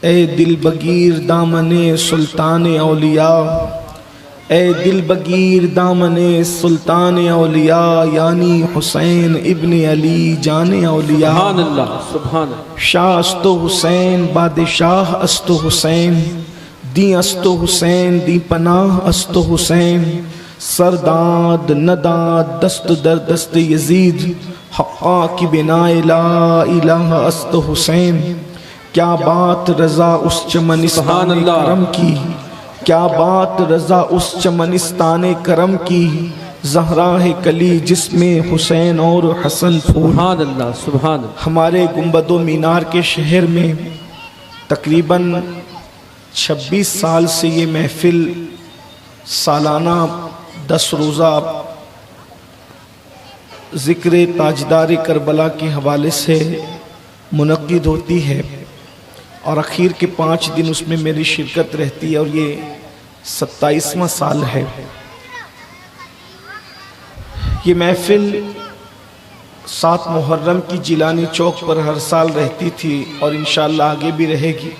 اے دل بگیر دامن سلطان اولیاء، اے دل بگیر دامن سلطان اولیاء، یعنی حسین ابن علی جان اولیاء۔ سبحان اللہ سبحان اللہ۔ شاہ است و حسین بادشاہ است و حسین، دی است و حسین دی پناہ است و حسین، سرداد نداد دست در دست یزید، حقا کی بنا لا الہ است و حسین۔ کیا بات رضا اس چمنستان کرم کی، کیا بات رضا اس چمنستان کرم کی، زہرا ہے کلی جس میں حسین اور حسن پھول۔ سبحان اللہ سبحان اللہ۔ ہمارے گنبد و مینار کے شہر میں تقریباً 26 سال سے یہ محفل سالانہ 10 روزہ ذکر تاجدار کربلا کے حوالے سے منعقد ہوتی ہے، اور اخیر کے 5 دن اس میں میری شرکت رہتی ہے، اور یہ 27واں سال ہے۔ یہ محفل 7 محرم کی جیلانی چوک پر ہر سال رہتی تھی، اور انشاءاللہ آگے بھی رہے گی۔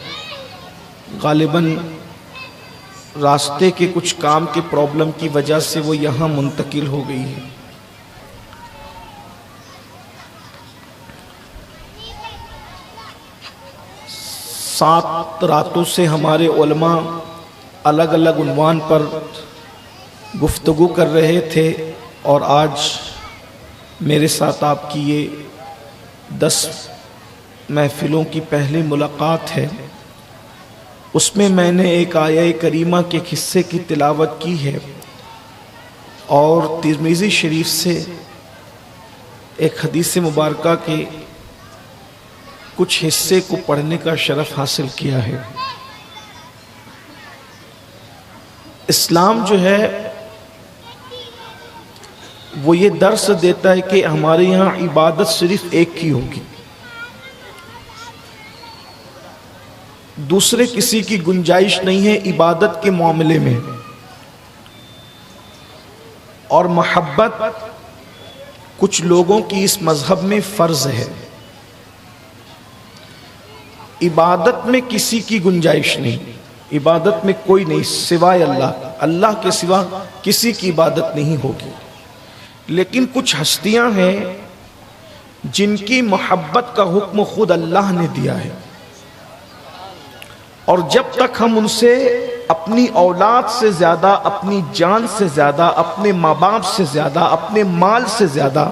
غالباً راستے کے کچھ کام کے پرابلم کی وجہ سے وہ یہاں منتقل ہو گئی ہے۔ سات راتوں سے ہمارے علماء الگ الگ عنوان پر گفتگو کر رہے تھے، اور آج میرے ساتھ آپ کی یہ 10 محفلوں کی پہلی ملاقات ہے۔ اس میں میں نے ایک آیہ کریمہ کے قصے کی تلاوت کی ہے، اور ترمذی شریف سے ایک حدیث مبارکہ کے کچھ حصے کو پڑھنے کا شرف حاصل کیا ہے۔ اسلام جو ہے وہ یہ درس دیتا ہے کہ ہمارے یہاں عبادت صرف ایک کی ہوگی، دوسرے کسی کی گنجائش نہیں ہے عبادت کے معاملے میں، اور محبت کچھ لوگوں کی اس مذہب میں فرض ہے۔ عبادت میں کسی کی گنجائش نہیں، عبادت میں کوئی نہیں سوائے اللہ، اللہ کے سوا کسی کی عبادت نہیں ہوگی۔ لیکن کچھ ہستیاں ہیں جن کی محبت کا حکم خود اللہ نے دیا ہے، اور جب تک ہم ان سے اپنی اولاد سے زیادہ، اپنی جان سے زیادہ، اپنے ماں باپ سے زیادہ، اپنے مال سے زیادہ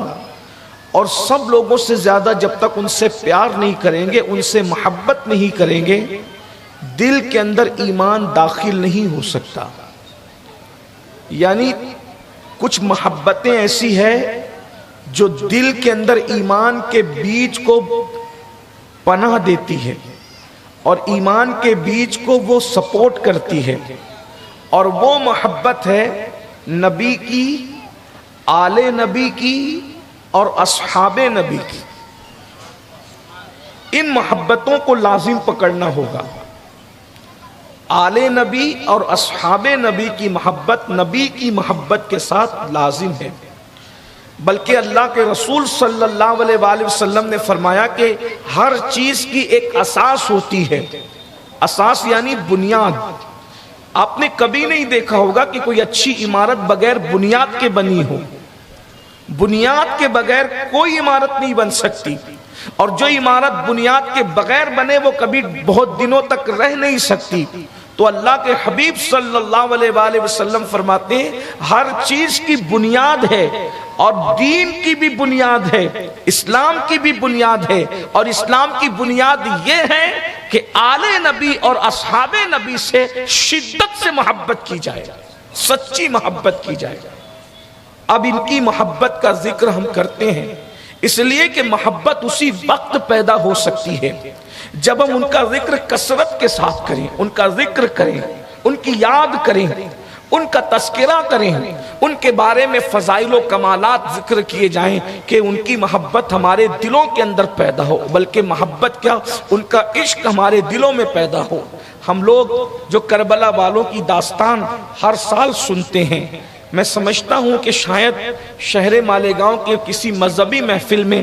اور سب لوگوں سے زیادہ جب تک ان سے پیار نہیں کریں گے، ان سے محبت نہیں کریں گے، دل کے اندر ایمان داخل نہیں ہو سکتا۔ یعنی کچھ محبتیں ایسی ہیں جو دل کے اندر ایمان کے بیج کو پناہ دیتی ہے، اور ایمان کے بیج کو وہ سپورٹ کرتی ہے، اور وہ محبت ہے نبی کی، آل نبی کی اور اصحاب نبی کی۔ ان محبتوں کو لازم پکڑنا ہوگا۔ آل نبی اور اصحاب نبی کی محبت نبی کی محبت کے ساتھ لازم ہے، بلکہ اللہ کے رسول صلی اللہ علیہ وآلہ وسلم نے فرمایا کہ ہر چیز کی ایک اساس ہوتی ہے، اساس یعنی بنیاد۔ آپ نے کبھی نہیں دیکھا ہوگا کہ کوئی اچھی عمارت بغیر بنیاد کے بنی ہو، بنیاد کے بغیر کوئی عمارت نہیں بن سکتی، اور جو عمارت بنیاد کے بغیر بنے وہ کبھی بہت دنوں تک رہ نہیں سکتی۔ تو اللہ کے حبیب صلی اللہ علیہ وآلہ وسلم فرماتے ہیں ہر چیز کی بنیاد ہے، اور دین کی بھی بنیاد ہے، اسلام کی بھی بنیاد ہے، اور اسلام کی بنیاد یہ ہے کہ آل نبی اور اصحاب نبی سے شدت سے محبت کی جائے، سچی محبت کی جائے۔ اب ان کی محبت کا ذکر ہم کرتے ہیں اس لیے کہ محبت اسی وقت پیدا ہو سکتی ہے جب ہم ان کا ذکر کثرت کے ساتھ کریں، ان کا ذکر کریں، ان کی یاد کریں، ان کا تذکرہ کریں، ان کے بارے میں فضائل و کمالات ذکر کیے جائیں کہ ان کی محبت ہمارے دلوں کے اندر پیدا ہو، بلکہ محبت کیا ان کا عشق ہمارے دلوں میں پیدا ہو۔ ہم لوگ جو کربلا والوں کی داستان ہر سال سنتے ہیں، میں سمجھتا ہوں کہ شاید شہر مالیگاؤں کے کسی مذہبی محفل میں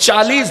40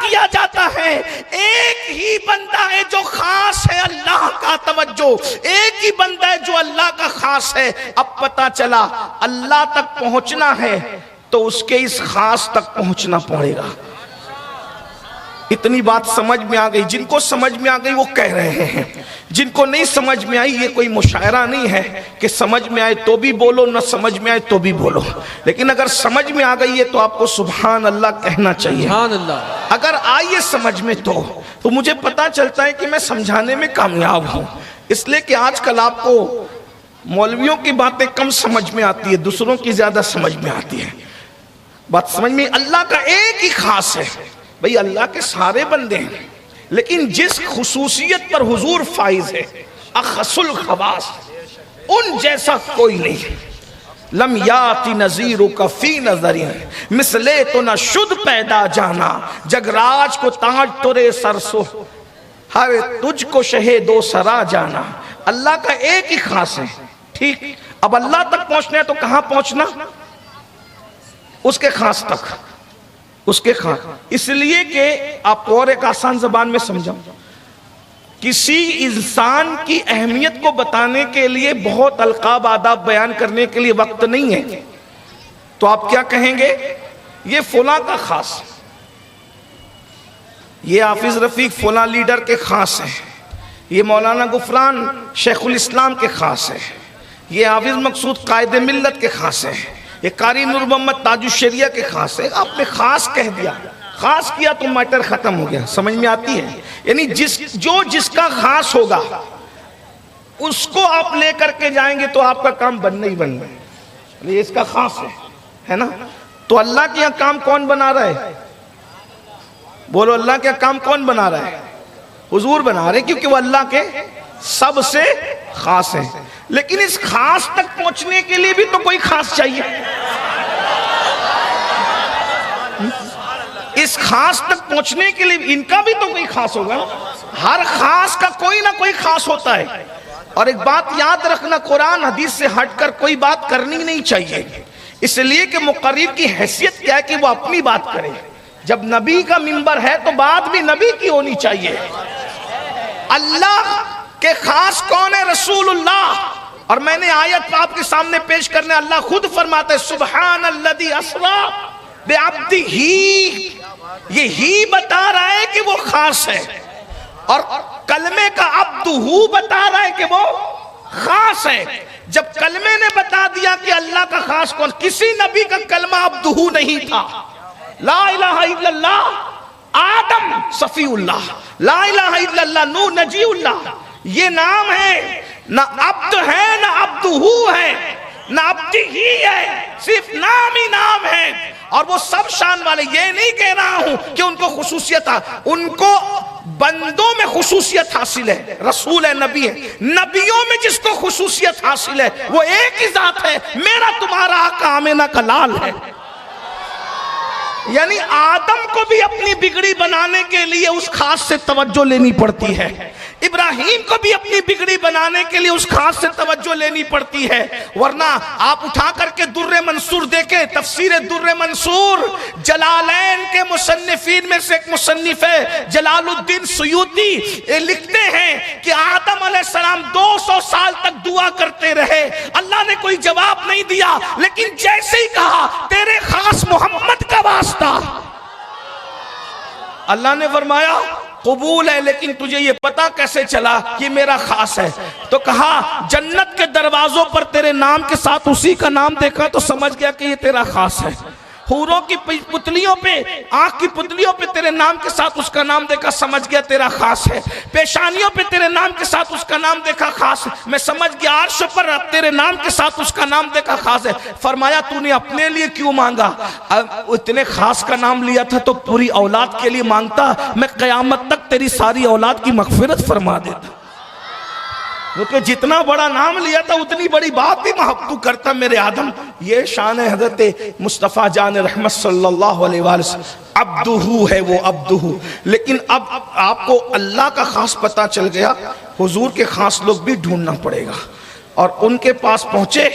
کیا جاتا ہے، ایک ہی بندہ ہے جو خاص ہے اللہ کا، توجہ، ایک ہی بندہ ہے جو اللہ کا خاص ہے۔ اب پتا چلا اللہ تک پہنچنا ہے تو اس کے اس خاص تک پہنچنا پڑے گا۔ اتنی بات سمجھ میں آ گئی؟ جن کو سمجھ میں آ گئی وہ کہہ رہے ہیں، جن کو نہیں سمجھ میں آئی یہ کوئی مشاعرہ نہیں ہے کہ سمجھ میں آئے تو بھی بولو، نہ سمجھ میں آئے تو بھی بولو، لیکن اگر سمجھ میں آ گئی ہے تو آپ کو سبحان اللہ کہنا چاہیے۔ سبحان اللہ۔ اگر آئیے سمجھ میں تو مجھے پتا چلتا ہے کہ میں سمجھانے میں کامیاب ہوں، اس لیے کہ آج کل آپ کو مولویوں کی باتیں کم سمجھ میں آتی ہے، دوسروں کی زیادہ سمجھ میں آتی ہے۔ بات سمجھ میں، اللہ کا ایک ہی خاص ہے بھئی، اللہ کے سارے بندے ہیں لیکن جس خصوصیت پر حضور فائز ہے، اخص الخواص، ان جیسا کوئی نہیں۔ لم یاتی نظیرک فی نظرین، مثلے تو نہ شد پیدا جانا، جگراج کو تاج ترے سرسو، ہر تجھ کو شہ دو سرا جانا۔ اللہ کا ایک ہی خاص ہے، ٹھیک؟ اب اللہ تک پہنچنا ہے تو کہاں پہنچنا؟ اس کے خاص تک، اس کے خاص، اس لیے کہ آپ کو اور ایک آسان زبان میں سمجھاؤں، کسی انسان کی اہمیت کو بتانے کے لیے بہت القاب آداب بیان کرنے کے لیے وقت نہیں ہے، تو آپ کیا کہیں گے؟ یہ فلاں کا خاص، یہ حافظ رفیق فلاں لیڈر کے خاص ہے، یہ مولانا غفران شیخ الاسلام کے خاص ہے، یہ حافظ مقصود قائد ملت کے خاص ہے، یہ قاری نور محمد تاج الشریعہ کے خاص ہے۔ آپ نے خاص کہہ دیا، خاص کیا تو میٹر ختم ہو گیا۔ سمجھ میں آتی ہے؟ یعنی جس کا خاص ہوگا اس کو آپ لے کر کے جائیں گے تو آپ کا کام بننا ہی بننا ہے، یہ اس کا خاص ہے نا؟ تو اللہ کے یہاں کام کون بنا رہا ہے؟ بولو، اللہ کے یہاں کام کون بنا رہا ہے؟ حضور بنا رہے، کیونکہ وہ اللہ کے سب سے خاص ہیں۔ لیکن اس خاص تک پہنچنے کے لیے بھی تو کوئی خاص چاہیے، اس خاص تک پہنچنے کے لیے ان کا بھی تو کوئی خاص ہوگا، ہر خاص کا کوئی نہ کوئی خاص ہوتا ہے۔ اور ایک بات یاد رکھنا، قرآن حدیث سے ہٹ کر کوئی بات کرنی نہیں چاہیے، اس لیے کہ مقرر کی حیثیت کیا ہے کہ وہ اپنی بات کرے۔ جب نبی کا منبر ہے تو بات بھی نبی کی ہونی چاہیے۔ اللہ کے خاص کون ہے؟ رسول اللہ۔ اور میں نے آیت آپ کے سامنے پیش کرنے، اللہ خود فرماتے ہیں سبحان الذی اسری بعبدہ، یہ ہی بتا رہا ہے کہ وہ خاص ہے، اور کلمے کا عبدہ بتا رہا ہے کہ وہ خاص ہے۔ جب کلمے نے بتا دیا کہ اللہ کا خاص کون، کسی نبی کا کلمہ عبدہ نہیں تھا۔ لا الہ الا اللہ آدم صفی اللہ، لا الہ الا اللہ نوح نجی اللہ، یہ نام ہے، نہ عبد ہے نہ عبدہ ہے نہ عبدہ ہی ہے، صرف نام ہی نام ہے۔ اور وہ سب شان والے، یہ نہیں کہہ رہا ہوں کہ ان کو خصوصیت ہے، ان کو بندوں میں خصوصیت حاصل ہے، رسول ہے، نبی ہے، نبیوں میں جس کو خصوصیت حاصل ہے وہ ایک ہی ذات ہے، میرا تمہارا آقا آمنہ کا لال ہے۔ یعنی آدم کو بھی اپنی بگڑی بنانے کے لیے اس خاص سے توجہ لینی پڑتی ہے، ابراہیم کو بھی اپنی بگڑی بنانے کے لیے اس خاص سے توجہ لینی پڑتی ہے، ورنہ آپ اٹھا کر کے در منصور دیکھیں، تفسیر در منصور، جلالین کے مصنفین میں سے ایک مصنف ہے جلال الدین سیوطی، لکھتے ہیں کہ آدم علیہ السلام 200 سال تک دعا کرتے رہے، اللہ نے کوئی جواب نہیں دیا، لیکن جیسے ہی کہا تیرے خاص محمد کا واسطہ، اللہ نے فرمایا قبول ہے، لیکن تجھے یہ پتا کیسے چلا کہ میرا خاص ہے؟ تو کہا جنت کے دروازوں پر تیرے نام کے ساتھ اسی کا نام دیکھا تو سمجھ گیا کہ یہ تیرا خاص ہے۔ حوروں کی پتلیوں پہ، آنکھ کی پتلیوں پہ تیرے نام کے ساتھ اس کا نام دیکھا، سمجھ گیا تیرا خاص ہے۔ پیشانیوں پہ تیرے نام کے ساتھ اس کا نام دیکھا، خاص ہے۔ میں سمجھ گیا عرش پر تیرے نام کے ساتھ اس کا نام دیکھا، خاص ہے۔ فرمایا تو نے اپنے لیے کیوں مانگا؟ اتنے خاص کا نام لیا تھا تو پوری اولاد کے لیے مانگتا، میں قیامت تک تیری ساری اولاد کی مغفرت فرما دیتا، کیونکہ جتنا بڑا نام لیا تھا اتنی بڑی بات بھی محبت کرتا میرے آدم۔ یہ شان ہے حضرت مصطفیٰ جان رحمت صلی اللہ علیہ وسلم، عبدہ ہے وہ، عبدہ۔ لیکن اب آپ کو اللہ کا خاص پتا چل گیا، حضور کے خاص لوگ بھی ڈھونڈنا پڑے گا، اور ان کے پاس پہنچے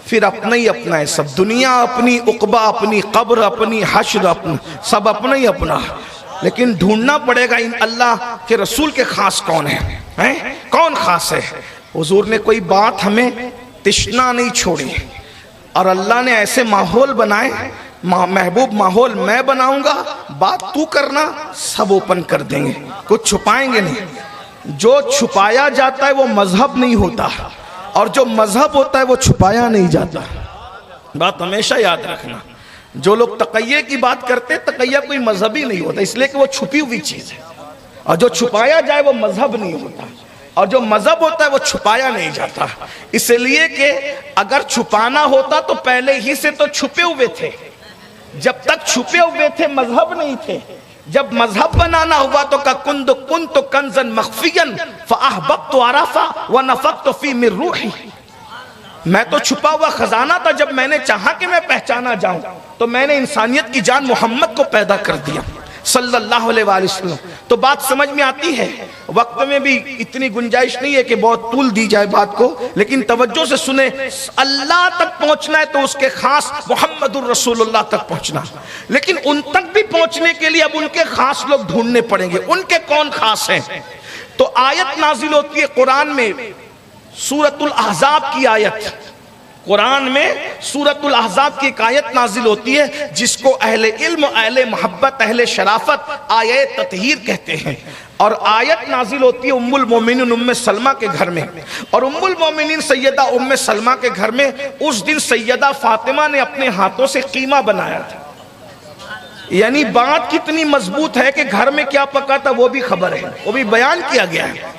پھر اپنا ہی اپنا ہے سب، دنیا اپنی، عقبہ اپنی، قبر اپنی، حشر اپنا، سب اپنا ہی اپنا۔ لیکن ڈھونڈنا پڑے گا ان اللہ کے رسول کے خاص کون ہیں، کون خاص ہے۔ حضور نے کوئی بات ہمیں تشنا نہیں چھوڑی، اور اللہ نے ایسے ماحول بنائے، محبوب ماحول میں بناؤں گا، بات تو کرنا، سب اوپن کر دیں گے، کچھ چھپائیں گے نہیں۔ جو چھپایا جاتا ہے وہ مذہب نہیں ہوتا، اور جو مذہب ہوتا ہے وہ چھپایا نہیں جاتا۔ بات ہمیشہ یاد رکھنا، جو لوگ تقیہ کی بات کرتے، تقیہ کوئی مذہبی نہیں ہوتا، اس لیے کہ وہ چھپی ہوئی چیز ہے، اور جو چھپایا جائے وہ مذہب نہیں ہوتا، اور جو مذہب ہوتا ہے وہ چھپایا نہیں جاتا۔ اس لیے کہ اگر چھپانا ہوتا تو پہلے ہی سے تو چھپے ہوئے تھے، جب تک چھپے ہوئے تھے مذہب نہیں تھے۔ جب مذہب بنانا ہوا تو کنت کنزا مخفیا فاحببت عرفا ونفخت فی من روحی، میں تو چھپا ہوا خزانہ تھا، جب میں نے چاہا کہ میں پہچانا جاؤں تو میں نے انسانیت کی جان محمد کو پیدا کر دیا صلی اللہ علیہ وآلہ وسلم۔ تو بات سمجھ میں آتی ہے، وقت میں بھی اتنی گنجائش نہیں ہے کہ بہت طول دی جائے بات کو، لیکن توجہ سے سنیں۔ اللہ تک پہنچنا ہے تو اس کے خاص محمد الرسول اللہ تک پہنچنا، لیکن ان تک بھی پہنچنے کے لیے اب ان کے خاص لوگ ڈھونڈنے پڑیں گے۔ ان کے کون خاص ہیں؟ تو آیت نازل ہوتی ہے قرآن میں، سورۃ الاحزاب کی آیت، قرآن میں سورۃ الاحزاب کی ایک آیت نازل ہوتی ہے جس کو اہل علم، اہل محبت، اہل شرافت آیت تطہیر کہتے ہیں، اور آیت نازل ہوتی ہے ام المومنین ام سلمہ کے گھر میں، اور ام المومنین سیدہ ام سلمہ کے گھر میں اس دن سیدہ فاطمہ نے اپنے ہاتھوں سے قیمہ بنایا تھا۔ یعنی بات کتنی مضبوط ہے کہ گھر میں کیا پکا تھا وہ بھی خبر ہے، وہ بھی بیان کیا گیا ہے۔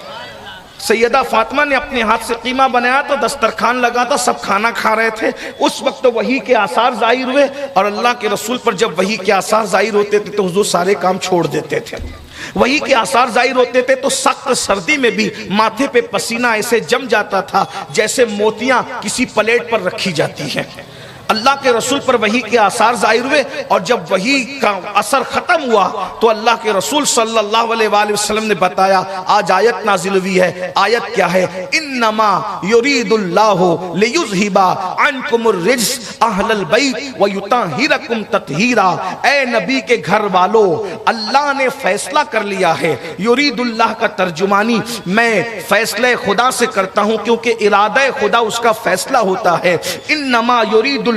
سیدہ فاطمہ نے اپنے ہاتھ سے قیمہ بنایا تھا، دسترخوان لگا تھا، سب کھانا کھا رہے تھے۔ اس وقت وحی کے آثار ظاہر ہوئے، اور اللہ کے رسول پر جب وحی کے آثار ظاہر ہوتے تھے تو حضور سارے کام چھوڑ دیتے تھے۔ وحی کے آثار ظاہر ہوتے تھے تو سخت سردی میں بھی ماتھے پہ پسینہ ایسے جم جاتا تھا جیسے موتیاں کسی پلیٹ پر رکھی جاتی ہیں۔ اللہ کے رسول پر وحی کے آثار ظاہر ہوئے، اور جب وحی کا اثر ختم ہوا تو اللہ کے رسول صلی اللہ علیہ وآلہ وسلم نے بتایا آج آیت نازل ہوئی ہے۔ آیت کیا ہے؟ انما یرید اللہ لیذہب عنکم الرجس اہل البیت ویطہرکم تطہیرا۔ اے نبی کے گھر والو، اللہ نے فیصلہ کر لیا ہے۔ یرید اللہ کا ترجمانی میں فیصلہ خدا سے کرتا ہوں کیونکہ ارادہ خدا اس کا فیصلہ ہوتا ہے۔ انما یرید اللہ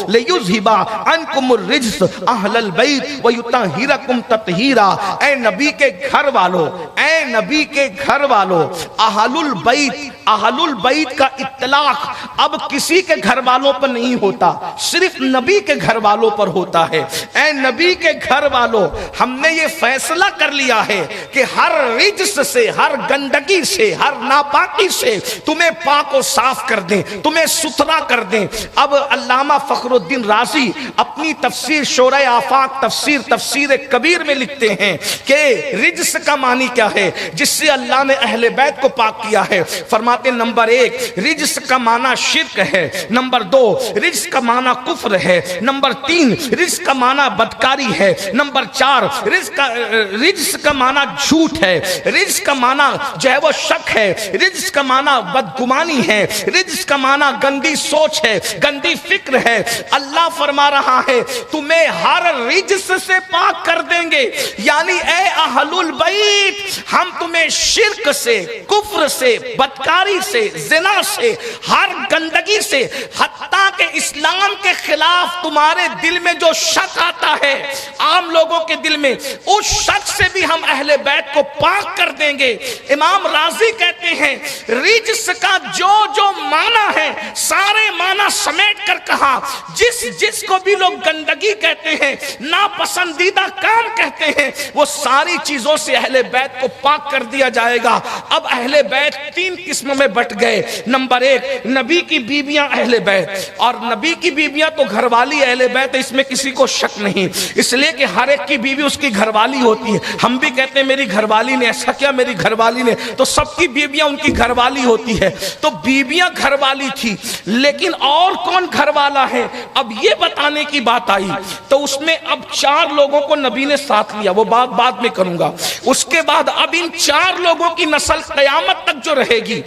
لیذہب عنکم الرجس اہل البیت ویطہرکم تطہیرا۔ اے نبی کے گھر والو، اے نبی کے گھر والو، اہل البیت کا اطلاق اب کسی کے گھر والوں پر نہیں ہوتا، صرف نبی کے گھر والوں پر ہوتا ہے۔ اے نبی کے گھر والو، ہم نے یہ فیصلہ کر لیا ہے کہ ہر رجس سے، ہر گندگی سے، ہر ناپاکی سے تمہیں پاک و صاف کر دیں، تمہیں ستھرا کر دیں۔ اب علامہ فخر الدین رازی اپنی تفسیر شورۂ آفاق تفسیر کبیر میں لکھتے ہیں کہ رجس کا معنی کیا ہے جس سے اللہ نے اہل بیت کو پاک کیا ہے۔ فرماتے نمبر 1 رجس کا معنی شرک ہے، نمبر 2 رجس کا معنی کفر ہے، نمبر 3 رجس کا معنی بدکاری ہے، نمبر 4 رجس کا معنی جھوٹ ہے، رجس کا معنی جو ہے وہ شک ہے، رجس کا معنی بدگمانی ہے، رجس کا معنی گندی سوچ ہے، گندی فکر ہے۔ اللہ فرما رہا ہے تمہیں ہر رجس سے پاک کر دیں گے، یعنی اے اہل البیت ہم تمہیں شرک سے، کفر سے، بدکاری سے، زنا سے، ہر گندگی سے، حتیٰ کہ اسلام کے خلاف تمہارے دل میں جو شک آتا ہے عام لوگوں کے دل میں، اس شک سے بھی ہم اہل بیت کو پاک کر دیں گے۔ امام رازی کہتے ہیں رجس کا جو جو معنی ہے سارے معنی سمیٹ کر کہا، جس کو بھی لوگ گندگی کہتے ہیں، ناپسندیدہ کام کہتے ہیں، وہ ساری چیزوں سے اہل بیت کو پاک کر دیا جائے گا۔ اب اہل بیت 3 قسموں میں بٹ گئے۔ نمبر 1 نبی کی بیویاں اہل بیت، اور نبی کی بیویاں تو گھر والی اہل بیت، اس میں کسی کو شک نہیں، اس لیے کہ ہر ایک کی بیوی اس کی گھر والی ہوتی ہے۔ ہم بھی کہتے ہیں میری گھر والی نے ایسا کیا، میری گھر والی نے، تو سب کی بیویاں ان کی گھر والی ہوتی ہے۔ تو بیویاں گھر والی تھی، لیکن اور کون گھر والا ہے اب یہ بتانے کی بات آئی، تو اس میں اب 4 لوگوں کو نبی نے ساتھ لیا، وہ بات بعد میں کروں گا۔ اس کے بعد اب ان 4 لوگوں کی نسل قیامت تک جو رہے گی،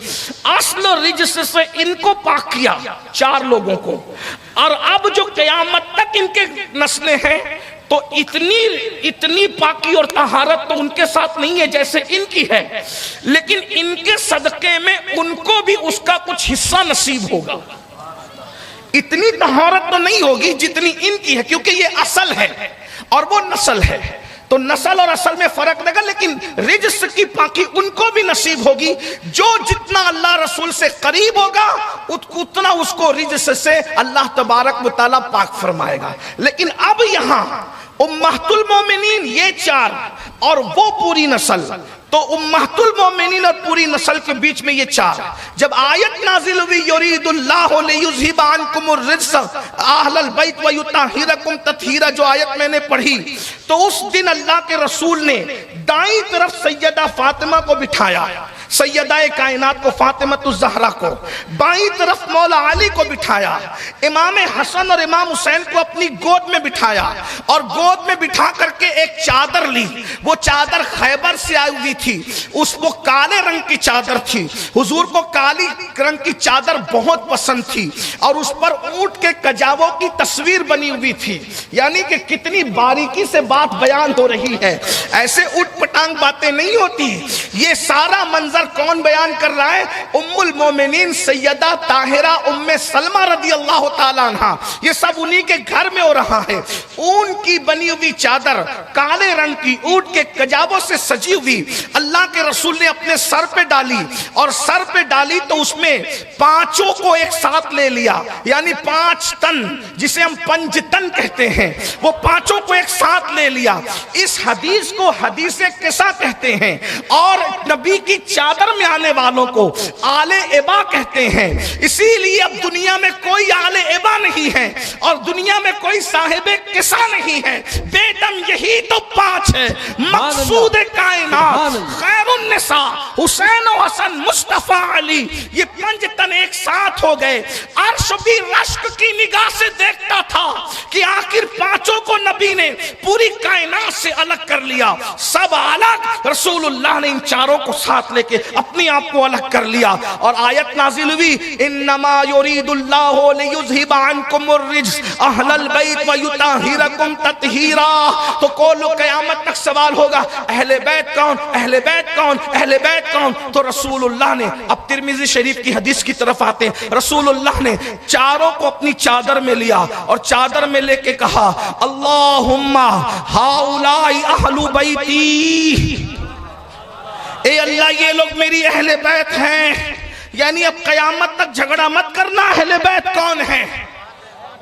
اصل رجس سے ان کو پاک کیا 4 لوگوں کو، اور اب جو قیامت تک ان کے نسلیں ہیں تو تو اتنی پاکی اور طہارت تو ان کے ساتھ نہیں ہے جیسے ان کی ہے، لیکن ان کے صدقے میں ان کو بھی اس کا کچھ حصہ نصیب ہوگا۔ اتنی طہارت تو نہیں ہوگی جتنی ان کی ہے، کیونکہ یہ اصل ہے اور وہ نسل ہے، تو نسل اور اصل میں فرق لگا، لیکن رجس کی پاکی ان کو بھی نصیب ہوگی۔ جو جتنا اللہ رسول سے قریب ہوگا اتنا اس کو رجس سے اللہ تبارک و تعالیٰ پاک فرمائے گا۔ لیکن اب یہاں امہات المومنین یہ چار اور وہ پوری نسل، تو امہات المومنین اور پوری نسل کے بیچ میں یہ چار، جب آیت نازل ہوئی یرید اللہ لیذھب عنکم الرجس اہل البیت ویطہرکم تطہیرا، جو آیت میں نے پڑھی، تو اس دن اللہ کے رسول نے دائیں طرف سیدہ فاطمہ کو بٹھایا، سیدہ کائنات کو فاطمہ الزہرا کو، بائیں طرف مولا علی کو بٹھایا، امام حسن اور امام حسین کو اپنی گود میں بٹھایا، اور گود میں بٹھا کر کے ایک چادر لی، وہ چادر خیبر سے آئی ہوئی تھی، اس کو کالے رنگ کی چادر تھی، حضور کو کالی رنگ کی چادر بہت پسند تھی، اور اس پر اونٹ کے کجاووں کی تصویر بنی ہوئی تھی، یعنی کہ کتنی باریکی سے بات بیان ہو رہی ہے، ایسے اٹھ پٹانگ باتیں نہیں ہوتی۔ یہ سارا منظر کون بیان کر رہا ہے؟ ام المومنین سیدہ طاہرہ ام سلمہ رضی اللہ تعالیٰ عنہ، یہ سب انہی کے گھر میں ہو رہا ہے۔ اون کی بنی ہوئی چادر کالے رنگ کی اونٹ کے کجاووں سے سجی ہوئی اللہ کے رسول نے اپنے سر پہ ڈالی، اور سر پہ ڈالی تو اس میں پانچوں کو ایک ساتھ لے لیا، یعنی 5 تن جسے ہم پنج تن کہتے ہیں، وہ پانچوں کو ایک ساتھ لے لیا۔ اس حدیث کو حدیث قصہ کہتے ہیں، اور نبی کی چادر میں آنے والوں کو آل ابا کہتے ہیں۔ اسی لیے اب دنیا میں کوئی آل ابا نہیں ہے، اور دنیا میں کوئی صاحب قصہ نہیں ہے، بے دم یہی تو 5 ہے۔ مقصود کائنات خیر النساء حسین و حسن مصطفیٰ علی، یہ 5 تن ایک ساتھ ہو گئے۔ عرش بھی رشک کی نگاہ سے دیکھتا تھا کہ آخر 5 کو نبی نے پوری کائنات سے الگ کر لیا، سب الگ، رسول اللہ نے ان چاروں کو ساتھ لے کے اپنی آپ کو الگ کر لیا، اور آیت نازل ہوئی انما یرید اللہ لیذھب عنکم الرجس اہل البیت ویطہرکم تطہیرا۔ تو کولو قیامت تک سوال ہوگا اہل بیت کون، اہل بیت کون، اہل بیت کون؟ تو رسول اللہ نے، اب ترمذی شریف کی حدیث کی طرف آتے ہیں، رسول اللہ نے چاروں کو اپنی چادر میں لیا، اور چادر میں لے کے کہا اللہم ہؤلاء اہل بیتی، اے اللہ یہ لوگ میری اہل بیت ہیں، یعنی اب قیامت تک جھگڑا مت کرنا اہل بیت کون ہیں۔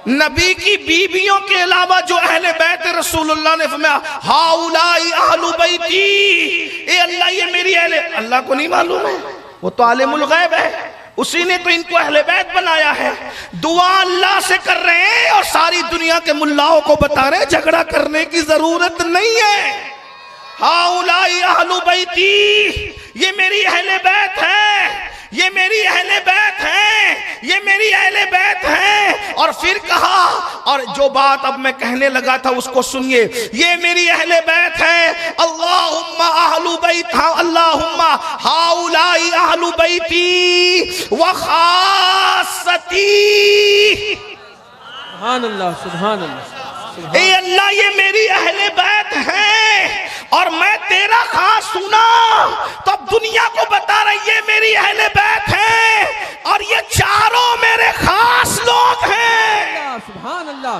نبی کی بیویوں کے علاوہ جو اہل بیت رسول اللہ نے فرمایا ہؤلاء اہل بیتی، اے اللہ یہ میری اہل، اللہ کو نہیں معلوم ہے، وہ تو عالم الغیب ہے، اسی نے تو ان کو اہل بیت بنایا ہے۔ دعا اللہ سے کر رہے ہیں اور ساری دنیا کے ملاؤں کو بتا رہے ہیں جھگڑا کرنے کی ضرورت نہیں ہے۔ ہؤلاء اہل بیتی، یہ میری اہل بیت ہے، یہ میری اہل بیت ہے، یہ میری اہل بیت ہے۔ اور پھر کہا، اور جو بات اب میں کہنے لگا تھا اس کو سنیے، یہ میری اہل بیت ہے، اللہم اہل بیت، اللہم ہؤلاء اہل بیتی وخاصتی، سبحان اللہ سبحان اللہ، اے اللہ یہ میری اہل بیت ہیں، اور میں تیرا خاص سنا تو اب دنیا کو بتا رہا یہ میری اہل بیت ہیں، اور یہ چاروں میرے خاص لوگ ہیں۔ سبحان اللہ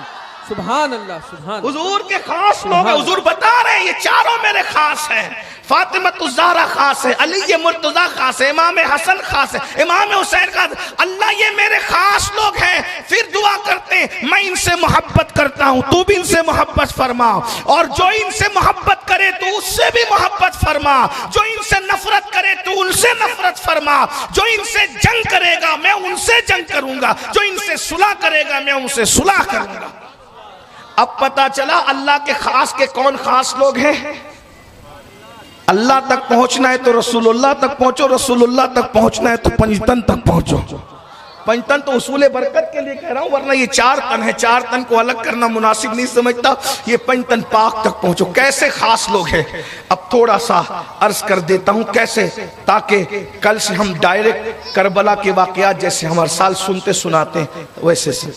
سبحان اللہ سبحان اللہ، حضور کے خاص لوگ ہیں، حضور بتا رہے ہیں یہ چاروں میرے خاص ہیں۔ فاطمہ الزہرا خاص ہے، علی مرتضیٰ خاص ہے، امام حسن خاص ہے، امام حسین خاص ہے، اللہ یہ میرے خاص لوگ ہیں۔ پھر دعا کرتے ہیں میں ان سے محبت کرتا ہوں، تو بھی ان سے محبت فرما، اور جو ان سے محبت کرے تو اس سے بھی محبت فرما، جو ان سے نفرت کرے تو ان سے نفرت فرما، جو ان سے جنگ کرے گا میں ان سے جنگ کروں گا، جو ان سے صلح کرے گا میں ان سے صلح کروں گا۔ اب پتا چلا اللہ کے خاص کے کون خاص لوگ ہیں۔ اللہ تک پہنچنا ہے تو رسول اللہ تک پہنچو، رسول اللہ تک پہنچنا ہے تو پنجتن تک پہنچو۔ پنجتن تو اصول برکت کے لیے کہہ رہا ہوں، ورنہ یہ 4 تن ہے، 4 تن کو الگ کرنا مناسب نہیں سمجھتا، یہ پنجتن پاک تک پہنچو۔ کیسے خاص لوگ ہیں اب تھوڑا سا عرض کر دیتا ہوں کیسے، تاکہ کل سے ہم ڈائریکٹ کربلا کے واقعات جیسے ہم ہر سال سنتے سناتے ہیں ویسے سے۔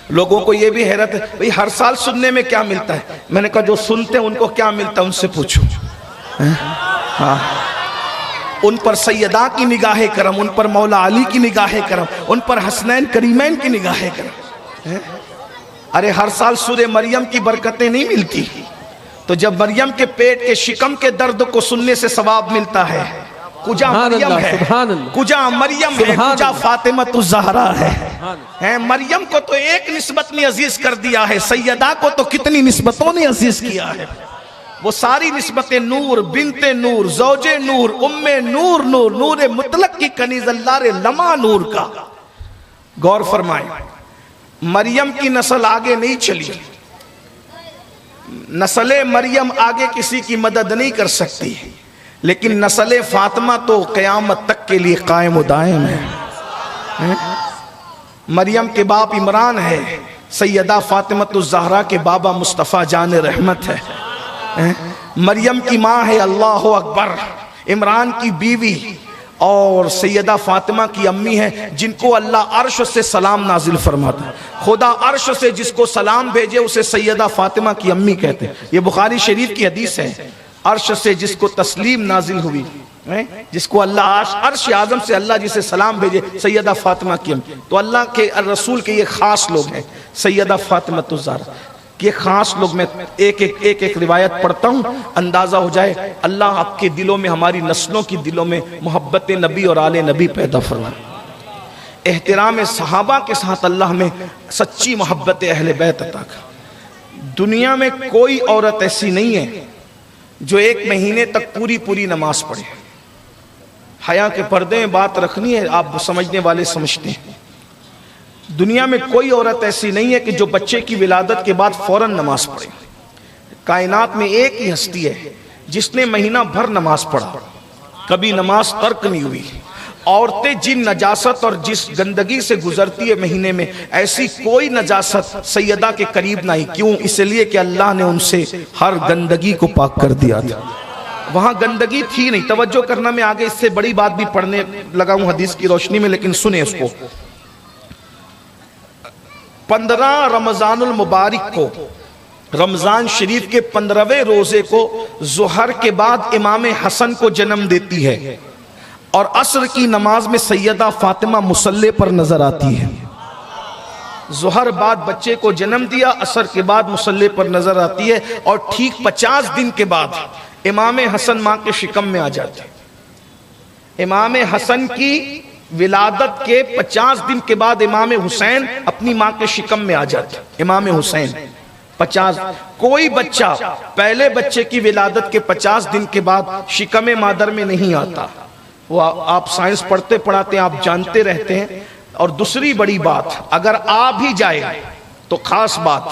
لوگوں کو یہ بھی حیرت ہے بھئی ہر سال سننے میں کیا ملتا ہے؟ میں نے کہا جو سنتے ہیں ان کو کیا ملتا ہے ان سے پوچھو. ہاں ان پر سیدہ کی نگاہ کرم، ان پر مولا علی کی نگاہ کرم، ان پر حسنین کریمین کی نگاہ کرم. ارے ہر سال سورہ مریم کی برکتیں نہیں ملتی؟ تو جب مریم کے پیٹ کے شکم کے درد کو سننے سے ثواب ملتا ہے، کجا مریم ہے، کجا مریم ہے، کجا فاطمۃ الزہرا ہے. مریم کو تو ایک نسبت نے عزیز کر دیا ہے، سیدہ کو تو کتنی نسبتوں نے عزیز کیا ہے. وہ ساری نسبتیں نور، بنت نور، زوج نور، ام نور، نور نور مطلق کی کنیز اللہ رے لمع نور کا. غور فرمائیں، مریم کی نسل آگے نہیں چلی، نسل مریم آگے کسی کی مدد نہیں کر سکتی، لیکن نسل فاطمہ تو قیامت تک کے لیے قائم و دائم ہے. مریم کے باپ عمران ہے، سیدہ فاطمۃ الزہرا کے بابا مصطفیٰ جان رحمت ہے. مریم کی ماں ہے اللہ اکبر، عمران کی بیوی اور سیدہ فاطمہ کی امی ہے، جن کو اللہ عرش سے سلام نازل فرماتا ہے. خدا عرش سے جس کو سلام بھیجے اسے سیدہ فاطمہ کی امی کہتے ہیں. یہ بخاری شریف کی حدیث ہے. عرش سے جس کو تسلیم نازل ہوئی، جس کو اللہ عرش اعظم سے اللہ جسے سلام بھیجے، سیدہ فاطمہ کی امی. تو اللہ کے رسول کے یہ خاص لوگ ہیں سیدہ فاطمہ الزہرا. یہ خاص لوگ، میں ایک روایت پڑھتا ہوں اندازہ ہو جائے. اللہ آپ کے دلوں میں، ہماری نسلوں کی دلوں میں محبت نبی اور آل نبی پیدا فرمائے. احترام صحابہ کے ساتھ اللہ میں سچی محبت اہل بیت عطا کر. دنیا میں کوئی عورت ایسی نہیں ہے جو ایک مہینے تک پوری نماز پڑھے. حیا کے پردے میں بات رکھنی ہے، آپ سمجھنے والے سمجھتے ہیں. دنیا میں کوئی عورت ایسی نہیں ہے کہ جو بچے کی ولادت کے بعد فوراً نماز پڑھے. کائنات میں ایک ہی ہستی ہے جس نے مہینہ بھر نماز پڑھا، کبھی نماز ترک نہیں ہوئی. عورتیں جن نجاست اور جس گندگی سے گزرتی ہے مہینے میں، ایسی کوئی نجاست سیدہ کے قریب نہیں. کیوں؟ اس لیے کہ اللہ نے ان سے ہر گندگی کو پاک کر دیا تھا. وہاں گندگی تھی نہیں. توجہ کرنا، میں آگے اس سے بڑی بات بھی پڑھنے لگا ہوں حدیث کی روشنی میں، لیکن سنیں اس کو. 15 رمضان المبارک کو، رمضان شریف کے 15ویں روزے کو ظہر کے بعد امام حسن کو جنم دیتی ہے، اور عصر کی نماز میں سیدہ فاطمہ مصلی پر نظر آتی ہے. ظہر بعد بچے کو جنم دیا، عصر کے بعد مصلی پر نظر آتی ہے، اور ٹھیک 50 دن کے بعد امام حسن ماں کے شکم میں آ جاتے ہیں. امام حسن کی ولادت کے 50 دن کے بعد امام حسین اپنی ماں کے شکم میں آ جاتے ہیں. امام حسین 50، کوئی بچہ پہلے بچے کی ولادت کے 50 دن کے بعد شکم مادر میں نہیں آتا. وہ آپ سائنس پڑھتے پڑھاتے آپ جانتے رہتے ہیں. اور دوسری بڑی بات، اگر آ بھی جائے تو خاص بات،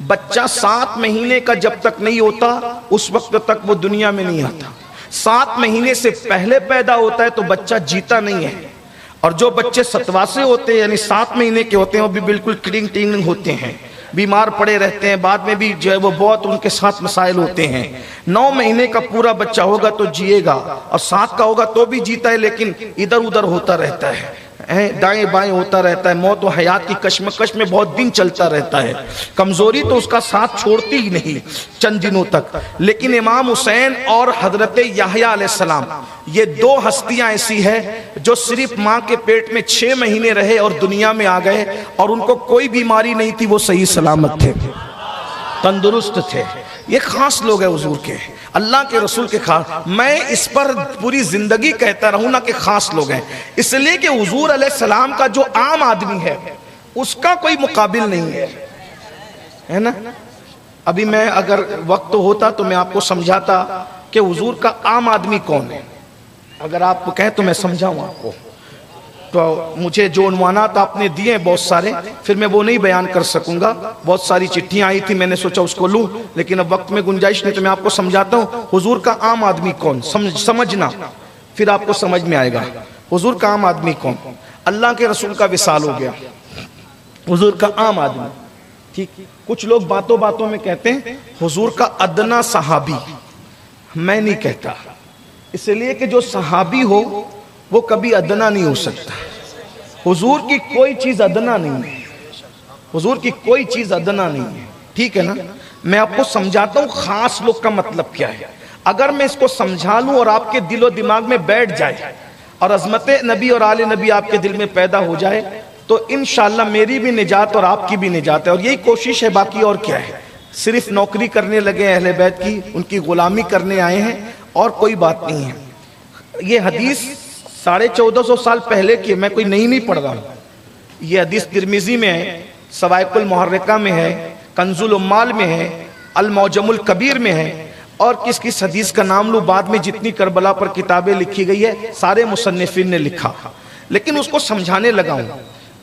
بچہ 7 مہینے کا جب تک نہیں ہوتا اس وقت تک وہ دنیا میں نہیں آتا. 7 مہینے سے پہلے پیدا ہوتا ہے تو بچہ جیتا نہیں ہے. اور جو بچے 7 ہوتے ہیں یعنی 7 مہینے کے ہوتے ہیں، وہ بھی بالکل ٹرینگ ٹرینگ ہوتے ہیں، بیمار پڑے رہتے ہیں، بعد میں بھی جو ہے وہ بہت ان کے ساتھ مسائل ہوتے ہیں. 9 مہینے کا پورا بچہ ہوگا تو جیے گا، اور 7 کا ہوگا تو بھی جیتا ہے، لیکن ادھر ادھر ہوتا رہتا ہے، دائیں بائیں ہوتا رہتا ہے. موت و حیات کی کشمکش میں بہت دن چلتا رہتا ہے. کمزوری تو اس کا ساتھ چھوڑتی ہی نہیں چند دنوں تک. لیکن امام حسین اور حضرت یحییٰ علیہ السلام، یہ 2 ہستیاں ایسی ہیں جو صرف ماں کے پیٹ میں 6 مہینے رہے اور دنیا میں آ گئے، اور ان کو کوئی بیماری نہیں تھی، وہ صحیح سلامت تھے، تندرست تھے. یہ خاص لوگ ہیں حضور کے، اللہ کے رسول کے خاص. میں اس پر پوری زندگی کہتا رہوں نا کہ خاص لوگ ہیں، اس لیے کہ حضور علیہ السلام کا جو عام آدمی ہے اس کا کوئی مقابل نہیں ہے نا. ابھی میں اگر وقت ہوتا تو میں آپ کو سمجھاتا کہ حضور کا عام آدمی کون ہے. اگر آپ کو کہیں تو میں سمجھاؤں آپ کو. تو مجھے جو عنوانات آپ نے دیے بہت سارے، پھر میں وہ نہیں بیان کر سکوں گا. بہت ساری چٹھیاں آئی تھی، میں نے سوچا اس کو لوں، لیکن اب وقت میں گنجائش نہیں، تو میں آپ کو سمجھاتا ہوں حضور کا عام آدمی کون. سمجھنا، پھر آپ کو سمجھ میں آئے گا حضور کا عام آدمی کون. اللہ کے رسول کا وصال ہو گیا، حضور کا عام آدمی. ٹھیک، کچھ لوگ باتوں باتوں میں کہتے ہیں حضور کا ادنا صحابی. میں نہیں کہتا، اس لیے کہ جو صحابی ہو وہ کبھی ادنا نہیں ہو سکتا. حضور کی کوئی چیز ادنا نہیں ہے. حضور کی کوئی چیز ادنا نہیں ہے، ٹھیک ہے نا؟ میں آپ کو سمجھاتا ہوں خاص لوگ کا مطلب کیا ہے۔ اگر میں اس کو سمجھا لوں اور آپ کے دل و دماغ میں بیٹھ جائے اور عظمت نبی اور آل نبی آپ کے دل میں پیدا ہو جائے تو انشاءاللہ میری بھی نجات اور آپ کی بھی نجات ہے، اور یہی کوشش ہے، باقی اور کیا ہے۔ صرف نوکری کرنے لگے اہل بیت کی، ان کی غلامی کرنے آئے ہیں، اور کوئی بات نہیں ہے۔ یہ حدیث 1450 سال پہلے کی، میں کوئی نئی نہیں پڑھ رہا ہوں۔ یہ حدیث ترمذی میں ہے، سوائق المحرقہ میں ہے، کنز العمال میں ہے، المعجم الکبیر میں ہے، اور کس حدیث کا نام لوں بعد میں جتنی کربلا پر کتابیں لکھی گئی ہے سارے مصنفین نے لکھا، لیکن اس کو سمجھانے لگا ہوں۔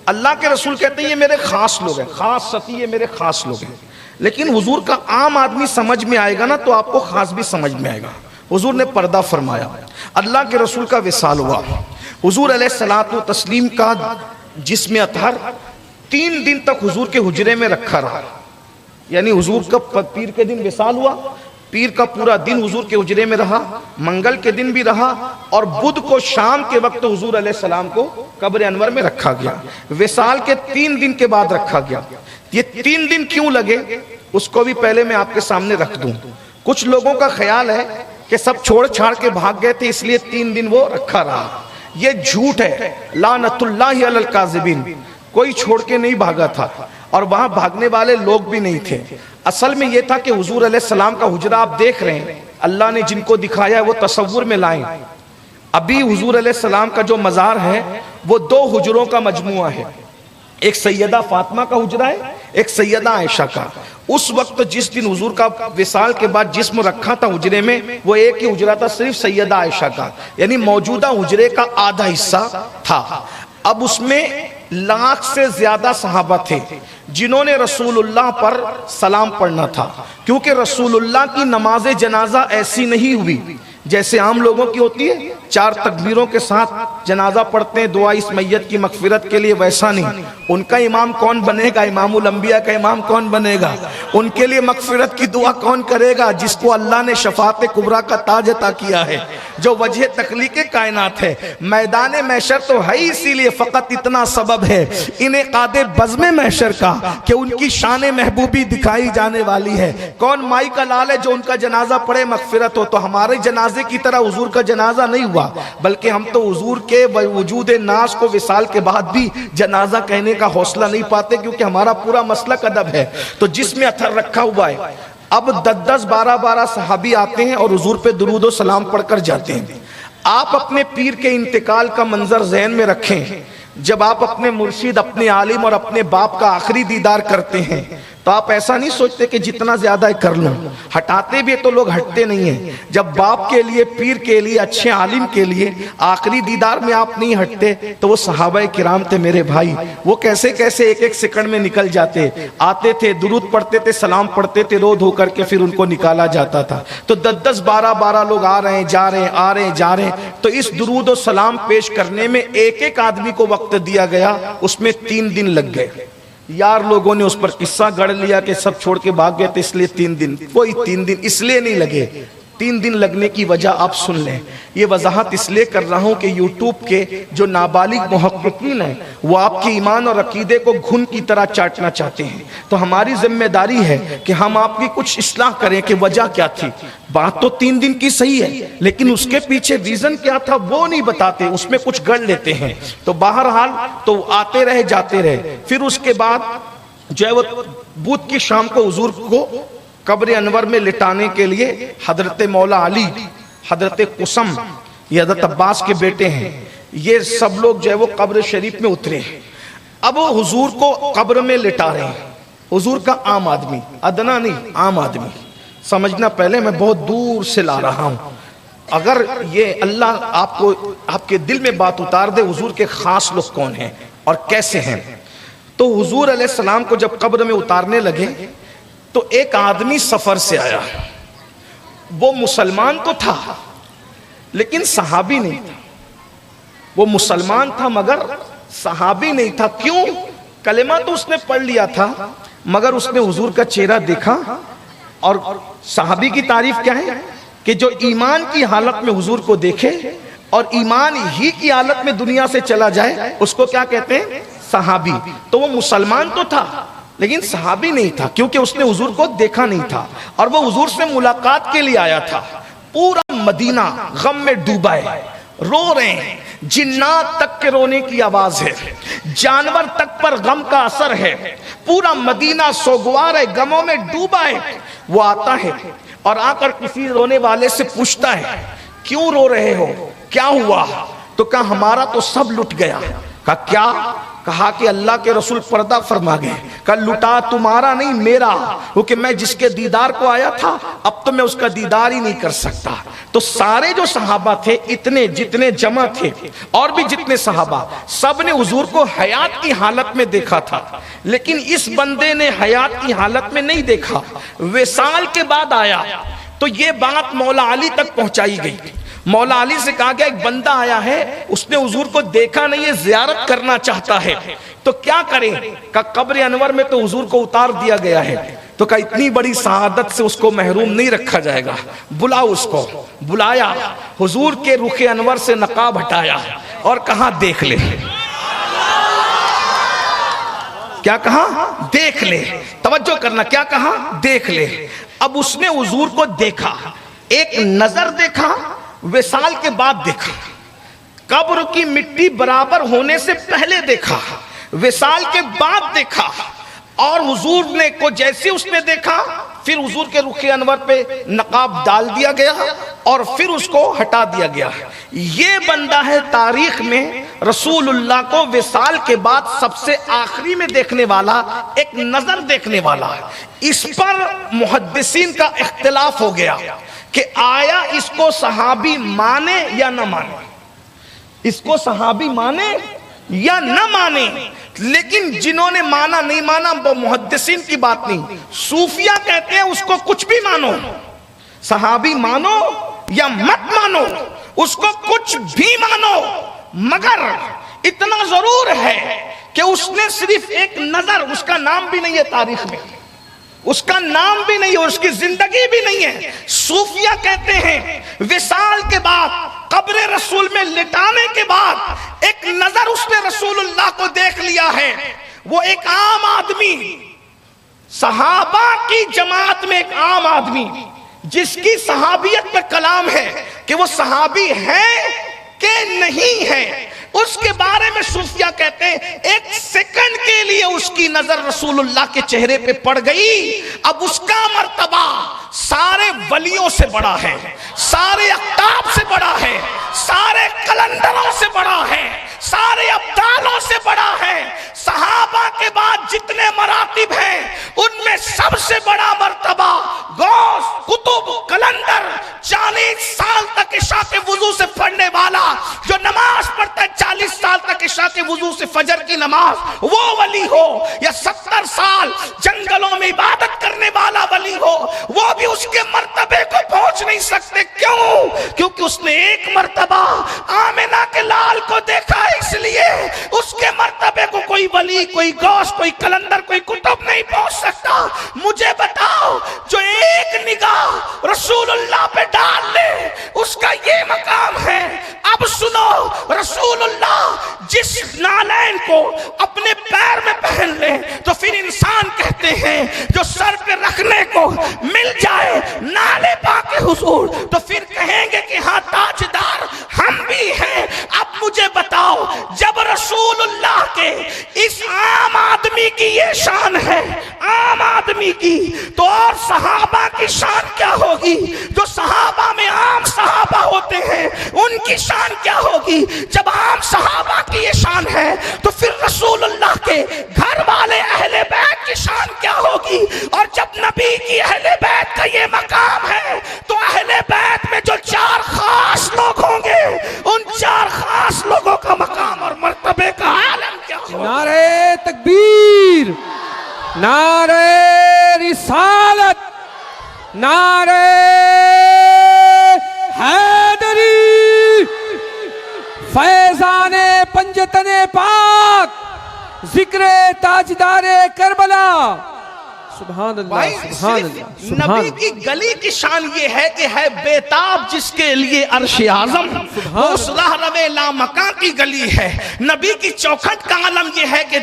اللہ کے رسول کہتے ہیں یہ میرے خاص لوگ ہیں، خاص ستی یہ میرے خاص لوگ ہیں، لیکن حضور کا عام آدمی سمجھ میں آئے گا نا تو آپ کو خاص بھی سمجھ میں آئے گا۔ حضور نے پردہ فرمایا، اللہ کے رسول کا وصال ہوا، حضور علیہ الصلوۃ والتسلیم کا جسم اطہر 3 دن تک حضور کے حجرے میں رکھا رہا، یعنی حضور کا پیر کے دن وصال ہوا، پیر کا پورا دن حضور کے حجرے میں رہا، منگل کے دن بھی رہا، اور بدھ کو شام کے وقت حضور علیہ السلام کو قبر انور میں رکھا گیا۔ وصال کے 3 دن کے بعد رکھا گیا۔ یہ 3 دن کیوں لگے اس کو بھی پہلے میں آپ کے سامنے رکھ دوں۔ کچھ لوگوں کا خیال ہے کہ سب چھوڑ چھاڑ کے بھاگ گئے تھے اس لیے 3 دن وہ رکھا رہا، یہ جھوٹ ہے، لعنت اللہ علی الکاذبین۔ کوئی چھوڑ کے نہیں بھاگا تھا، اور وہاں بھاگنے والے لوگ بھی نہیں تھے۔ اصل میں یہ تھا کہ حضور علیہ السلام کا حجرہ آپ دیکھ رہے ہیں، اللہ نے جن کو دکھایا ہے وہ تصور میں لائیں۔ ابھی حضور علیہ السلام کا جو مزار ہے وہ 2 حجروں کا مجموعہ ہے، ایک سیدہ فاطمہ کا حجرہ ہے، ایک سیدہ عائشہ کا۔ اس وقت جس دن حضور کا وصال کے بعد جسم رکھا تھا حجرے میں، وہ ایک ہی حجرہ تھا صرف سیدہ عائشہ کا، یعنی موجودہ حجرے کا آدھا حصہ تھا۔ اب اس میں 1 لاکھ سے زیادہ صحابہ تھے جنہوں نے رسول اللہ پر سلام پڑھنا تھا، کیونکہ رسول اللہ کی نماز جنازہ ایسی نہیں ہوئی جیسے عام لوگوں کی ہوتی ہے، 4 تکبیروں کے ساتھ جنازہ پڑھتے ہیں دعا اس میت کی مغفرت کے لیے، ویسا نہیں۔ ان کا امام کون بنے گا؟ امام الانبیاء کا امام کون بنے گا؟ ان کے لیے مغفرت کی دعا کون کرے گا؟ جس کو اللہ نے شفاعت کبریٰ کا تاج عطا کیا ہے، جو وجہ تخلیق کائنات ہے۔ میدان محشر تو ہے اسی لیے، فقط اتنا سبب ہے انعقاد بزم محشر کا کہ ان کی شان محبوبی دکھائی جانے والی ہے۔ کون مائی کا لال ہے جو ان کا جنازہ پڑھے مغفرت ہو؟ تو ہمارے جنازے کی طرح حضور کا جنازہ نہیں ہوا، بلکہ ہم تو حضور کے وجود ناز کو وصال کے بعد بھی جنازہ کہنے کا حوصلہ نہیں پاتے، کیونکہ ہمارا پورا مسلک ادب ہے۔ تو جس میں اثر رکھا ہوا ہے، اب 10 12 صحابی آتے ہیں اور حضور پہ درود و سلام پڑھ کر جاتے ہیں۔ آپ اپنے پیر کے انتقال کا منظر ذہن میں رکھیں، جب آپ اپنے مرشد، اپنے عالم اور اپنے باپ کا آخری دیدار کرتے ہیں تو آپ ایسا نہیں سوچتے کہ جتنا زیادہ کر لوں، ہٹاتے بھی تو لوگ ہٹتے نہیں ہیں۔ جب باپ کے لیے، پیر کے لیے، اچھے عالم کے لیے آخری دیدار میں آپ نہیں ہٹتے تو وہ صحابہ کرام تھے میرے بھائی، وہ کیسے کیسے ایک سیکنڈ میں نکل جاتے، آتے تھے، درود پڑھتے تھے، سلام پڑھتے تھے، رو دھو کر کے پھر ان کو نکالا جاتا تھا۔ تو 10 12 لوگ آ رہے ہیں، جا رہے ہیں، آ رہے ہیں، جا رہے ہیں، تو اس درود و سلام پیش کرنے میں ایک آدمی کو وقت دیا گیا، اس میں 3 دن لگ گئے۔ یار لوگوں نے اس پر قصہ گڑھ لیا کہ سب چھوڑ کے بھاگ گئے تھے اس لیے 3 دن، کوئی 3 دن اس لیے نہیں لگے۔ 3 دن لگنے کی وجہ آپ سن لیں، یہ وضاحت اس لیے کر رہا ہوں کہ یوٹیوب کے جو نابالغ محققین ہیں وہ آپ کے ایمان اور عقیدے کو گھن کی طرح چاٹنا چاہتے ہیں، تو ہماری ذمہ داری ہے کہ ہم آپ کی کچھ اصلاح کریں کہ وجہ کیا تھی۔ بات تو 3 دن کی صحیح ہے، لیکن اس کے پیچھے ریزن کیا تھا وہ نہیں بتاتے، اس میں کچھ گڑھ لیتے ہیں۔ تو بہرحال تو آتے رہے، جاتے رہے۔ پھر اس کے بعد جو ہے وہ بدھ کی شام کو حضور کو قبر انور میں لٹانے کے لیے حضرت مولا علی، حضرت قسم، یہ حضرت عباس کے بیٹے ہیں، یہ سب لوگ جو ہے وہ قبر شریف میں اترے ہیں۔ اب وہ حضور کو قبر میں لٹا رہے ہیں، حضور کا عام آدمی، ادنا نہیں، عام آدمی سمجھنا، پہلے میں بہت دور سے لا رہا ہوں، اگر یہ اللہ آپ کو آپ کے دل میں بات اتار دے حضور کے خاص لوگ کون ہیں اور کیسے ہیں۔ تو حضور علیہ السلام کو جب قبر میں اتارنے لگے تو ایک آدمی سفر سے آیا، وہ مسلمان تو تھا لیکن صحابی نہیں تھا، وہ مسلمان تھا مگر صحابی نہیں تھا۔ کیوں؟ کلمہ تو اس نے پڑھ لیا تھا مگر اس نے حضور کا چہرہ دیکھا، اور صحابی کی تعریف کیا ہے کہ جو ایمان کی حالت میں حضور کو دیکھے اور ایمان ہی کی حالت میں دنیا سے چلا جائے اس کو کیا کہتے ہیں؟ صحابی۔ تو وہ مسلمان تو تھا لیکن صحابی نہیں تھا، کیونکہ اس نے حضور کو دیکھا نہیں تھا اور وہ حضور سے ملاقات کے لیے آیا تھا۔ پورا مدینہ غم میں ڈوبا ہے، رو رہے ہیں، جنات تک کے رونے کی آواز ہے، جانور تک پر غم کا اثر ہے، پورا مدینہ سوگوار ہے، غموں میں ڈوبا ہے۔ وہ آتا ہے اور آ کر کسی رونے والے سے پوچھتا ہے کیوں رو رہے ہو، کیا ہوا؟ تو کہا ہمارا تو سب لٹ گیا۔ کہا کیا؟ کہا کہ اللہ کے رسول پردہ فرما گئے۔ کہا لٹا تمہارا نہیں میرا، کیونکہ میں جس کے دیدار کو آیا تھا اب تو میں اس کا دیدار ہی نہیں کر سکتا۔ تو سارے جو صحابہ تھے، اتنے جتنے جمع تھے اور بھی جتنے صحابہ، سب نے حضور کو حیات کی حالت میں دیکھا تھا، لیکن اس بندے نے حیات کی حالت میں نہیں دیکھا، وصال کے بعد آیا۔ تو یہ بات مولا علی تک پہنچائی گئی۔ مولا علی سے کہا گیا ایک بندہ آیا ہے، اس نے حضور کو دیکھا نہیں ہے، زیارت کرنا چاہتا ہے، تو کیا کریں؟ کہ قبر انور میں تو حضور کو اتار دیا گیا ہے، تو کہا اتنی بڑی سعادت سے اس کو محروم نہیں رکھا جائے گا، بلاؤ اس کو۔ بلایا، حضور کے رخ انور سے نقاب ہٹایا اور کہا دیکھ لے۔ کیا کہا؟ دیکھ لے۔ توجہ کرنا، کیا کہا؟ دیکھ لے۔ اب اس نے حضور کو دیکھا، ایک نظر دیکھا، وصال کے بعد دیکھا، قبر کی مٹی برابر ہونے سے پہلے دیکھا، وصال کے بعد دیکھا، اور حضور نے کو جیسے اس نے دیکھا پھر حضور کے رخ انور پہ نقاب ڈال دیا گیا اور پھر اس کو ہٹا دیا گیا۔ یہ بندہ ہے تاریخ میں رسول اللہ کو وصال کے بعد سب سے آخری میں دیکھنے والا، ایک نظر دیکھنے والا۔ اس پر محدثین کا اختلاف ہو گیا کہ آیا اس کو صحابی مانے یا نہ مانے، اس کو صحابی مانے یا نہ مانے۔ لیکن جنہوں نے مانا نہیں مانا وہ محدثین کی بات نہیں، صوفیہ کہتے ہیں اس کو کچھ بھی مانو، صحابی مانو یا مت مانو، اس کو کچھ بھی مانو، مگر اتنا ضرور ہے کہ اس نے صرف ایک نظر، اس کا نام بھی نہیں ہے تاریخ میں، اس کا نام بھی نہیں ہے، اس کی زندگی بھی نہیں ہے۔ صوفیہ کہتے ہیں وصال کے بعد، قبر رسول میں لٹانے کے بعد ایک نظر اس نے رسول اللہ کو دیکھ لیا ہے۔ وہ ایک عام آدمی، صحابہ کی جماعت میں ایک عام آدمی جس کی صحابیت پہ کلام ہے کہ وہ صحابی ہے کہ نہیں ہے، اس کے بارے میں صوفیہ کہتے ہیں ایک سیکنڈ کے لیے اس کی نظر رسول اللہ کے چہرے پہ پڑ گئی، اب اس کا مرتبہ سارے ولیوں سے بڑا ہے، سارے اقطاب سے بڑا ہے، سارے کلندروں سے بڑا ہے، سارے ابدالوں سے بڑا ہے۔ صحابہ کے بعد جتنے مراتب ہیں ان میں سب سے بڑا مرتبہ غوث، قطب، کلندر، 40 سال تک عشاء کے وضو سے پڑھنے والا، جو نماز پڑھتا ہے 40 سال تک عشاء کے وضو سے فجر کی نماز، وہ ولی ہو، یا 70 سال جنگلوں میں عبادت کرنے والا ولی ہو، وہ بھی اس کے مرتبے کو پہنچ نہیں سکتے۔ کیوں؟ کیونکہ اس نے ایک مرتبہ آمنہ کے لال کو دیکھا، اس لیے اس کے مرتبے کو کوئی ولی، کوئی غوث، کوئی کلندر، کوئی قطب نہیں پہنچ سکتا۔ مجھے بتاؤ جو ایک نگاہ رسول اللہ پہ ڈال لے اس کا یہ مقام ہے۔ اب سنو، رسول اللہ جس نالین کو اپنے پیر میں پہن لے تو پھر انسان کہتے ہیں جو سر پہ رکھنے کو مل جائے نالے پاک حضور تو پھر کہیں گے کہ ہاں تاجدار ہم بھی ہیں۔ اب مجھے بتاؤ جب رسول اللہ کے اس عام آدمی کی یہ شان ہے، عام آدمی کی، تو اور صحابہ کی شان کیا ہوگی؟ جو صحابہ میں عام صحابہ ہوتے ہیں ان کی شان کیا ہوگی؟ جب عام صحابہ کی یہ شان ہے تو پھر رسول اللہ کے گھر والے اہل بیت کی شان کیا ہوگی؟ اور جب نبی کی اہل بیت کا یہ مقام ہے تو اہل بیت میں جو 4 خاص لوگ ہوں گے ان 4 خاص لوگوں کا مقام اور مرتبے کا عالم کیا ہوگا؟ نعرہ تکبیر، نعرہ رسالت، نعرہ حیدری، فیضان پنجتن پاک، ذکر تاجدار کربلا، سبحان اللہ بھائی سبحان صرف اللہ سبحان نبی کی گلی کی شان یہ ہے کہ ہے بیتاب جس کے لیے عرش اعظم، اس راہ لامکاں کی گلی ہے۔ نبی کی چوکھٹ کا عالم یہ ہے کہ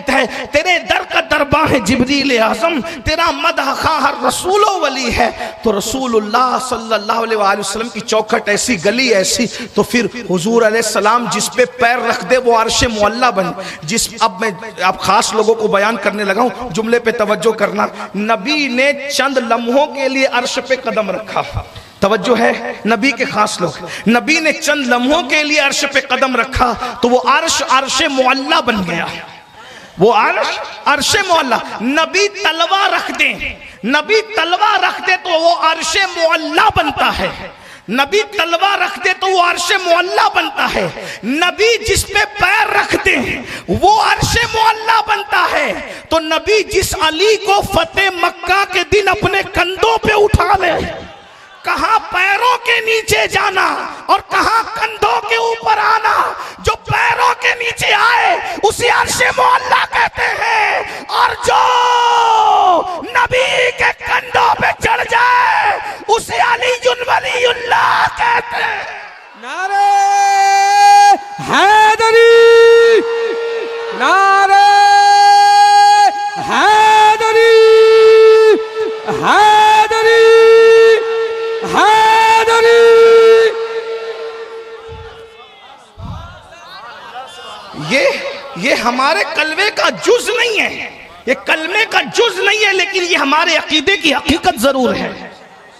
تیرے در کا درباں ہے جبریل اعظم، تیرا مدح خواہ ہر رسول و ولی ہے۔ تو رسول اللہ صلی اللہ علیہ وآلہ وسلم کی چوکھٹ ایسی، گلی ایسی، تو پھر حضور علیہ السلام جس پہ پیر رکھ دے وہ عرش معلیٰ بن جس اب خاص لوگوں کو بیان کرنے لگا ہوں، جملے پہ توجہ کرنا۔ نبی نے چند لمحوں کے لیے عرش پہ قدم رکھا، توجہ ہے، نبی کے خاص لوگ، نبی نے چند لمحوں کے لیے عرش پہ قدم رکھا تو وہ عرش معلیٰ بن گیا، وہ عرش معلیٰ۔ نبی تلوار رکھ دیں، نبی تلوار رکھ دے تو وہ عرش معلیٰ بنتا ہے، نبی تلوار رکھ دے تو وہ عرش معلیٰ بنتا ہے۔ نبی جس پہ پیر رکھ دے وہ عرش معلیٰ بنتا ہے۔ تو نبی جس علی کو فتح مکہ کے دن اپنے کندھوں پہ اٹھا لے، کہاں پیروں کے نیچے جانا اور کہاں کندھوں کے اوپر آنا، جو پیروں کے نیچے آئے اسی عرش معلیٰ کہتے ہیں، اور جو نبی کے کندھوں پہ چڑھ جائے اسے علی ولی اللہ کہتے ہیں۔ نعرہ حیدری، نعرہ حیدری، حیدری، حیدری۔ یہ ہمارے کلمے کا جز نہیں ہے، یہ کلمے کا جز نہیں ہے، لیکن یہ ہمارے عقیدے کی حقیقت ضرور ہے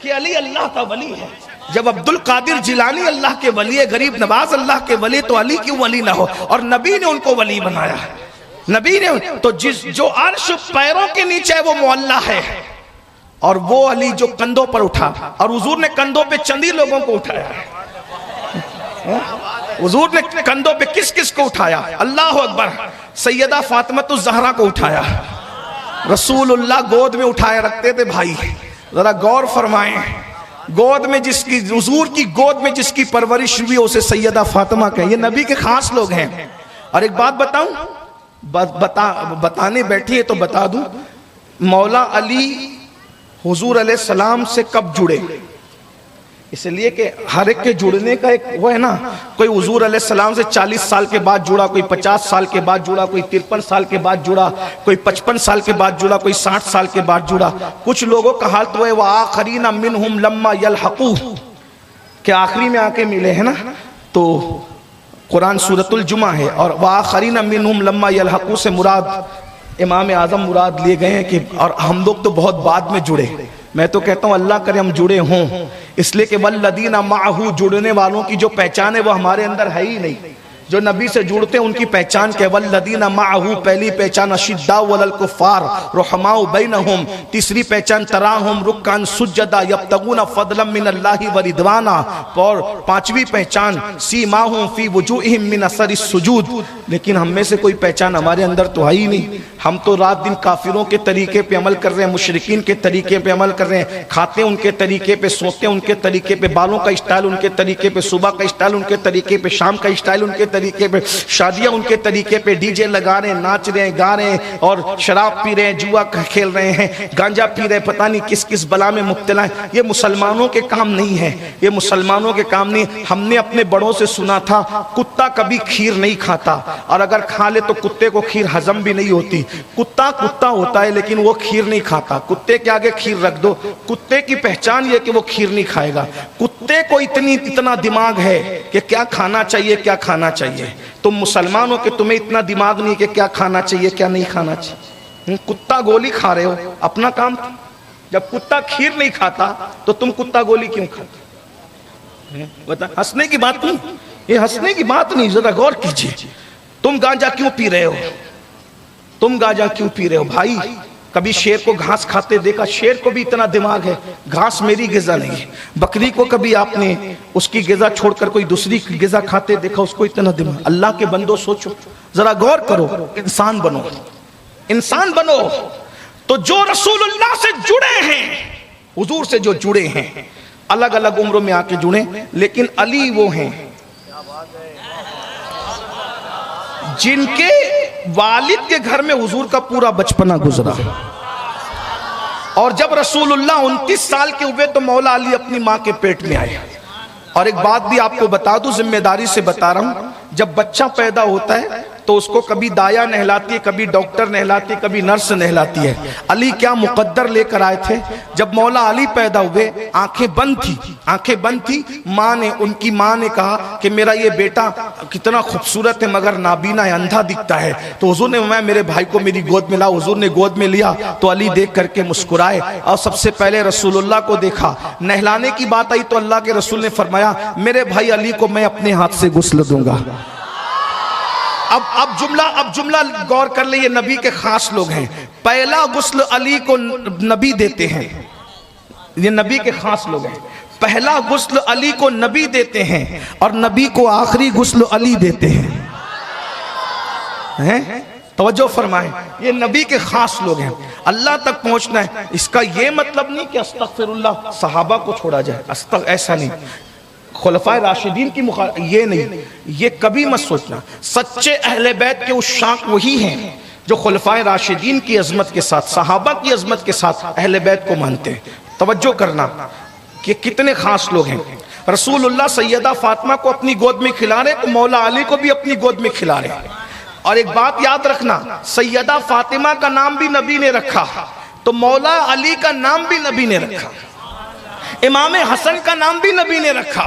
کہ علی اللہ کا ولی ہے۔ جب عبد القادر جیلانی اللہ کے ولی ہے، غریب نواز اللہ کے ولی، تو علی کیوں ولی نہ ہو؟ اور نبی نے ان کو ولی بنایا، نبی نے تو جو عرش پیروں کے نیچے ہے وہ معلیٰ ہے، اور وہ علی جو کندھوں پر اٹھا، اور حضور نے کندھوں پہ چندی لوگوں کو اٹھایا، حضور نے کندھوں پہ کس کس کو اٹھایا؟ اللہ اکبر، سیدہ فاطمۃ الزہرا کو اٹھایا، رسول اللہ گود میں اٹھائے رکھتے تھے۔ بھائی ذرا غور فرمائیں، گود میں جس کی، حضور کی گود میں جس کی پرورش ہوئی اسے سیدہ فاطمہ کہیں، یہ نبی کے خاص لوگ ہیں۔ اور ایک بات بتاؤں، بتانے بیٹھی ہے تو بتا دوں، مولا علی حضور علیہ السلام سے کب جڑے؟ اس لیے کہ ہر ایک کے جڑنے کا ایک وہ ہے نا، کوئی حضور علیہ السلام سے 40 سال کے بعد جڑا، کوئی 50 سال کے بعد جڑا، کوئی 53 سال کے بعد جڑا، کوئی 55 سال کے بعد جڑا، کوئی 60 سال کے بعد جڑا۔ کچھ لوگوں کا حال تو ہے وآخرین منہم لما یلحقوا، کہ آخری میں آ کے ملے ہیں نا، تو قرآن سورۃ الجمعہ ہے، اور وآخرین منہم لما یلحقوا سے مراد امام اعظم مراد لیے گئے ہیں کہ، اور ہم لوگ تو بہت بعد میں جڑے۔ میں تو کہتا ہوں اللہ کرے ہم جڑے ہوں، اس لیے کہ والذین معہ، جڑنے والوں کی جو پہچان ہے وہ ہمارے اندر ہے ہی نہیں۔ جو نبی سے جڑتے ہیں ان کی پہچان کیا؟ والذین معہ، پہلی پہچان اشداء علی الکفار رحماء بینہم، تیسری پہچان تراہم رکعا سجدا یبتغون فضلا من اللہ ورضوانا، اور پانچویں پہچان سیماہم فی وجوہہم من اثر السجود۔ لیکن ہم میں سے کوئی پہچان ہمارے اندر تو ہے ہی نہیں، ہم تو رات دن کافروں کے طریقے پہ عمل کر رہے ہیں، مشرکین کے طریقے پہ عمل کر رہے ہیں، کھاتے ہیں ان کے طریقے پہ، سوتے ہیں ان کے طریقے پہ، بالوں کا اسٹائل ان کے طریقے پہ، صبح کا اسٹائل ان کے طریقے پہ، شام کا اسٹائل ان کے طریقے پہ، شادیاں ان کے طریقے پہ، ڈی جے لگا رہے ہیں، ناچ رہے ہیں، گا رہے ہیں، اور شراب پی رہے ہیں، جوا کھیل رہے ہیں، گانجا پی رہے ہیں، پتہ نہیں کس کس بلا میں مبتلا ہیں۔ یہ مسلمانوں کے کام نہیں ہے، یہ مسلمانوں کے کام نہیں۔ ہم نے اپنے بڑوں سے سنا تھا کتا کبھی کھیر نہیں کھاتا، اور اگر کھا لے تو کتے کو کھیر ہضم بھی نہیں ہوتی۔ کتا کتا ہوتا ہے لیکن وہ کھیر نہیں کھاتا، کتے کے آگے کھیر رکھ دو، کتے کی پہچان یہ کہ وہ کھیر نہیں کھائے گا۔ کتے کو اتنا دماغ ہے کہ کیا کھانا چاہیے کیا کھانا چاہیے، تم مسلمانوں کے تمہیں اتنا دماغ نہیں کہ کیا کھانا چاہیے کیا نہیں کھانا چاہیے۔ کتا گولی کھا رہے ہو، اپنا کام تھا۔ جب کتا کھیر نہیں کھاتا تو تم کتا گولی کیوں کھاتے؟ بتا، ہنسنے کی بات نہیں، یہ ہنسنے کی بات نہیں، ذرا غور کیجئے۔ تم گانجا کیوں پی رہے ہو؟ تم گانجا کیوں پی رہے ہو؟ بھائی کبھی شیر کو گھاس کھاتے دیکھا؟ شیر کو بھی اتنا دماغ ہے، گھاس میری غذا نہیں ہے۔ بکری کو کبھی آپ نے اس کی غذا چھوڑ کر کوئی دوسری غذا کھاتے دیکھا؟ اس کو اتنا دماغ۔ اللہ کے بندو سوچو، ذرا غور کرو، انسان بنو، انسان بنو۔ تو جو رسول اللہ سے جڑے ہیں، حضور سے جو جڑے ہیں، الگ الگ عمروں میں آ کے جڑے، لیکن علی وہ ہیں جن کے والد کے گھر میں حضور کا پورا بچپنا گزرا۔ اور جب رسول اللہ 29 سال کے ہوئے تو مولا علی اپنی ماں کے پیٹ میں آئے. اور ایک بات بھی آپ کو بتا دوں، ذمہ داری سے بتا رہا ہوں، جب بچہ پیدا ہوتا ہے تو اس کو کبھی دایا نہلاتی ہے، کبھی ڈاکٹر نہلاتی ہے، کبھی نرس نہلاتی ہے. علی کیا مقدر لے کر آئے تھے. جب مولا علی پیدا ہوئے آنکھیں بند تھی، ان کی ماں نے کہا کہ میرا یہ بیٹا کتنا خوبصورت ہے مگر نابینا ہے، اندھا دکھتا ہے. تو حضور نے فرمایا میرے بھائی کو میری گود میں لاؤ. حضور نے گود میں لیا تو علی دیکھ کر کے مسکرائے اور سب سے پہلے رسول اللہ کو دیکھا. نہلانے کی بات آئی تو اللہ کے رسول نے فرمایا میرے بھائی علی کو میں اپنے ہاتھ سے غسل دوں گا. اب جملہ غور کر لیں، یہ نبی کے خاص لوگ ہیں. پہلا غسل علی کو نبی دیتے ہیں، یہ نبی کے خاص لوگ ہیں. پہلا غسل علی کو نبی دیتے ہیں اور نبی کو آخری غسل علی دیتے ہیں. توجہ فرمائیں، یہ نبی کے خاص لوگ ہیں. اللہ تک پہنچنا ہے. اس کا یہ مطلب نہیں کہ استغفر اللہ صحابہ کو چھوڑا جائے، ایسا نہیں. خلفائے راشدین کی یہ نہیں، یہ کبھی مت سوچنا. سچے اہل بیت کے عشاق وہی ہیں جو خلفائے راشدین کی عظمت کے ساتھ، صحابہ کی عظمت کے ساتھ اہل بیت کو مانتے ہیں. توجہ کرنا کہ کتنے خاص لوگ ہیں. رسول اللہ سیدہ فاطمہ کو اپنی گود میں کھلا رہے تو مولا علی کو بھی اپنی گود میں کھلا رہے. اور ایک بات یاد رکھنا، سیدہ فاطمہ کا نام بھی نبی نے رکھا تو مولا علی کا نام بھی نبی نے رکھا. امام حسن کا نام بھی نبی نے رکھا،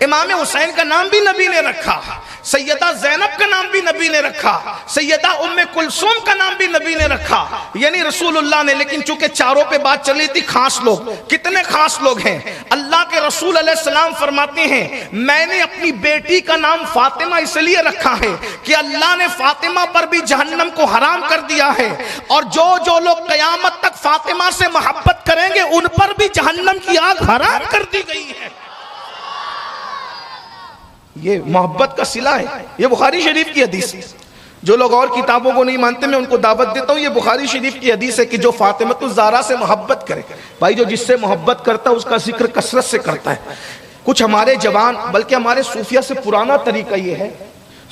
امام حسین کا نام بھی نبی نے رکھا، سیدہ زینب کا نام بھی نبی نے رکھا، سیدہ ام کلثوم کا نام بھی نبی نے رکھا، یعنی رسول اللہ نے. لیکن چونکہ چاروں پہ بات چلی تھی خاص لوگ، کتنے خاص لوگ ہیں. اللہ کے رسول علیہ السلام فرماتے ہیں میں نے اپنی بیٹی کا نام فاطمہ اس لیے رکھا ہے کہ اللہ نے فاطمہ پر بھی جہنم کو حرام کر دیا ہے، اور جو لوگ قیامت تک فاطمہ سے محبت کریں گے ان پر بھی جہنم کی آگ حرام کر دی گئی ہے. یہ محبت کا صلہ ہے. یہ بخاری شریف کی حدیث ہے. جو لوگ اور کتابوں کو نہیں مانتے میں ان کو دعوت دیتا ہوں، یہ بخاری شریف کی حدیث ہے کہ جو فاطمہ الزہرا سے محبت کرے. بھائی جو جس سے محبت کرتا ہے اس کا ذکر کثرت سے کرتا ہے. کچھ ہمارے جوان بلکہ ہمارے صوفیہ سے پرانا طریقہ یہ ہے،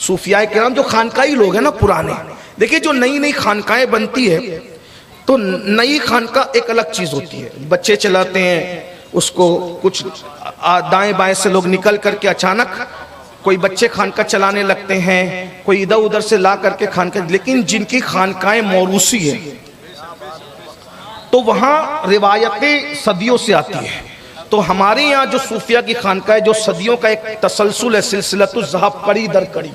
صوفیاء کرام جو خانقاہی لوگ ہیں نا پرانے، دیکھیں جو نئی خانقاہیں بنتی ہے تو نئی خانقاہ ایک الگ چیز ہوتی ہے. بچے چلاتے ہیں اس کو، کچھ دائیں بائیں سے لوگ نکل کر کے اچانک کوئی بچے خانقاہ چلانے لگتے ہیں، کوئی ادھر ادھر سے لا کر کے خانقاہ. لیکن جن کی خانقاہیں موروثی ہیں تو وہاں روایتیں صدیوں سے آتی ہیں. تو ہمارے یہاں جو صوفیہ کی خانقاہ جو صدیوں کا ایک تسلسل ہے، سلسلۃ الذہب، کڑی در کڑی.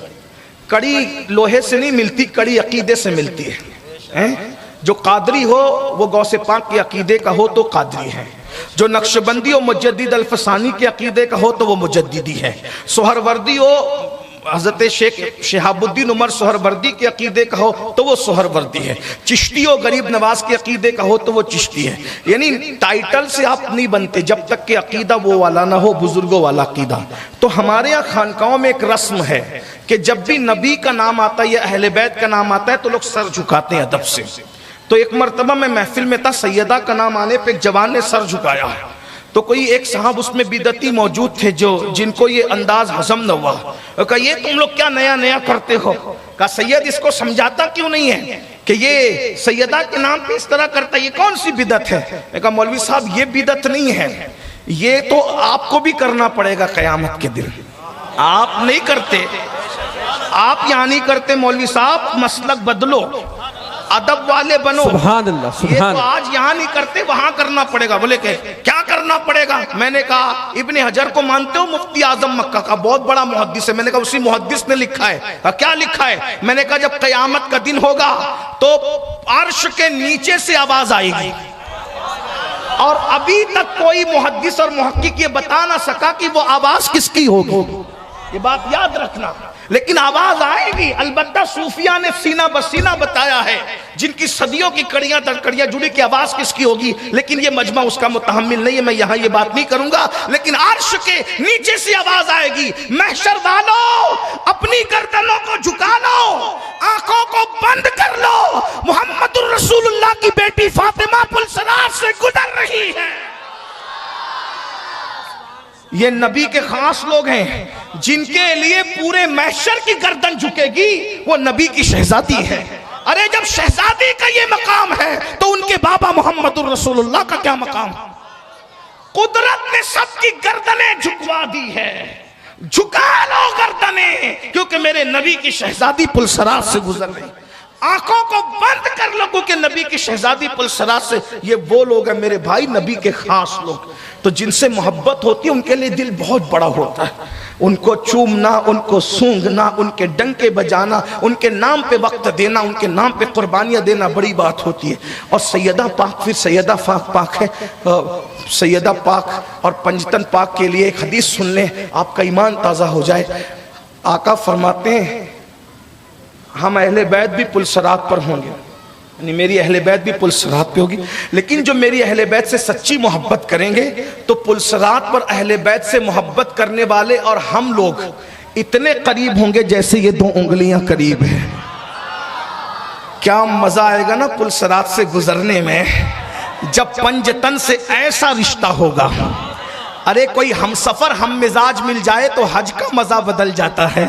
کڑی لوہے سے نہیں ملتی، کڑی عقیدے سے ملتی ہے. جو قادری ہو وہ غوث پاک کے عقیدے کا ہو تو قادری ہے، جو نقشبندی و مجدد الفسانی کے عقیدے کا ہو تو وہ مجددی ہے، سہروردی ہو حضرت شیخ شہاب الدین عمر سہروردی کے عقیدے کا ہو تو وہ سہروردی ہے، چشتی ہو غریب نواز کے عقیدے کا ہو تو وہ چشتی ہے. یعنی ٹائٹل سے آپ نہیں بنتے جب تک کہ عقیدہ وہ والا نہ ہو، بزرگوں والا عقیدہ. تو ہمارے یہاں خانقاہوں میں ایک رسم ہے کہ جب بھی نبی کا نام آتا ہے یا اہل بیت کا نام آتا ہے تو لوگ سر جھکاتے ہیں ادب سے. تو ایک مرتبہ میں محفل میں تھا، سیدہ کا نام آنے پہ ایک جوان نے سر جھکایا تو کوئی ایک صاحب اس میں بدعتی موجود تھے جن کو یہ انداز ہضم نہ ہوا. کہا یہ تم لوگ کیا نیا کرتے ہو؟ کہا سید اس کو سمجھاتا کیوں نہیں ہے کہ یہ سیدہ کے نام پہ اس طرح کرتا ہے، یہ کون سی بدعت ہے؟ میں کہا مولوی صاحب یہ بدعت نہیں ہے، یہ تو آپ کو بھی کرنا پڑے گا قیامت کے دن. آپ نہیں کرتے، آپ یہاں نہیں کرتے مولوی صاحب، مسلک بدلو، ادب والے بنو. سبحان اللہ، یہ سبحان تو آج یہاں نہیں کرتے وہاں کرنا پڑے گا. بولے کہ کیا کرنا پڑے گا؟ میں نے کہا ابن حجر کو مانتے ہو؟ مفتی اعظم مکہ کا بہت بڑا محدث ہے. میں نے کہا اسی محدث نے لکھا ہے. کیا لکھا ہے؟ میں نے کہا جب قیامت کا دن ہوگا تو عرش کے نیچے سے آواز آئے گی، اور ابھی تک کوئی محدث اور محقق یہ بتا نہ سکا کہ وہ آواز کس کی ہوگی. یہ بات یاد رکھنا. لیکن آواز آئے گی. البتہ صوفیہ نے سینہ بسینہ بتایا ہے جن کی صدیوں کی کڑیاں در کڑیاں جڑی کہ آواز کس کی ہوگی، لیکن یہ مجمع اس کا متحمل نہیں ہے، میں یہاں یہ بات نہیں کروں گا. لیکن عرش کے نیچے سے آواز آئے گی، محشر والو اپنی گردنوں کو جھکا لو، آنکھوں کو بند کر لو، محمد الرسول اللہ کی بیٹی فاطمہ پلسرات سے گزر رہی ہے. یہ نبی کے خاص لوگ ہیں جن کے لیے پورے محشر کی گردن جھکے گی. وہ نبی کی شہزادی ہے. ارے جب شہزادی کا یہ مقام ہے تو ان کے بابا محمد الرسول اللہ کا کیا مقام؟ قدرت نے سب کی گردنیں جھکوا دی ہے، جھکا لو گردنیں، کیونکہ میرے نبی کی شہزادی پلسرات سے گزر رہی۔ آنکھوں کو بند کر لو کیونکہ نبی کی شہزادی پلسرات سے، یہ وہ لوگ ہیں میرے بھائی نبی کے خاص لوگ، تو جن سے محبت ہوتی ہے ان کے لیے دل بہت بڑا ہوتا ہے، ان کو چومنا، ان کو سونگنا، ان کے ڈنکے بجانا، ان کے نام پہ وقت دینا، ان کے نام پہ قربانیاں دینا بڑی بات ہوتی ہے۔ اور سیدہ پاک، پھر سیدہ پاک ہے، سیدہ پاک اور پنجتن پاک کے لیے ایک حدیث سن لیں، آپ کا ایمان تازہ ہو جائے۔ آقا فرماتے ہیں ہم اہل بیت بھی پلسرات پر ہوں گے، یعنی میری اہل بیت بھی پلسرات پہ ہوگی، لیکن جو میری اہل بیت سے سچی محبت کریں گے تو پلسرات پر اہل بیت سے محبت کرنے والے اور ہم لوگ اتنے قریب ہوں گے جیسے یہ 2 انگلیاں قریب ہیں۔ کیا مزہ آئے گا نا پلسرات سے گزرنے میں، جب پنجتن سے ایسا رشتہ ہوگا۔ ارے کوئی ہم سفر ہم مزاج مل جائے تو حج کا مزہ بدل جاتا ہے،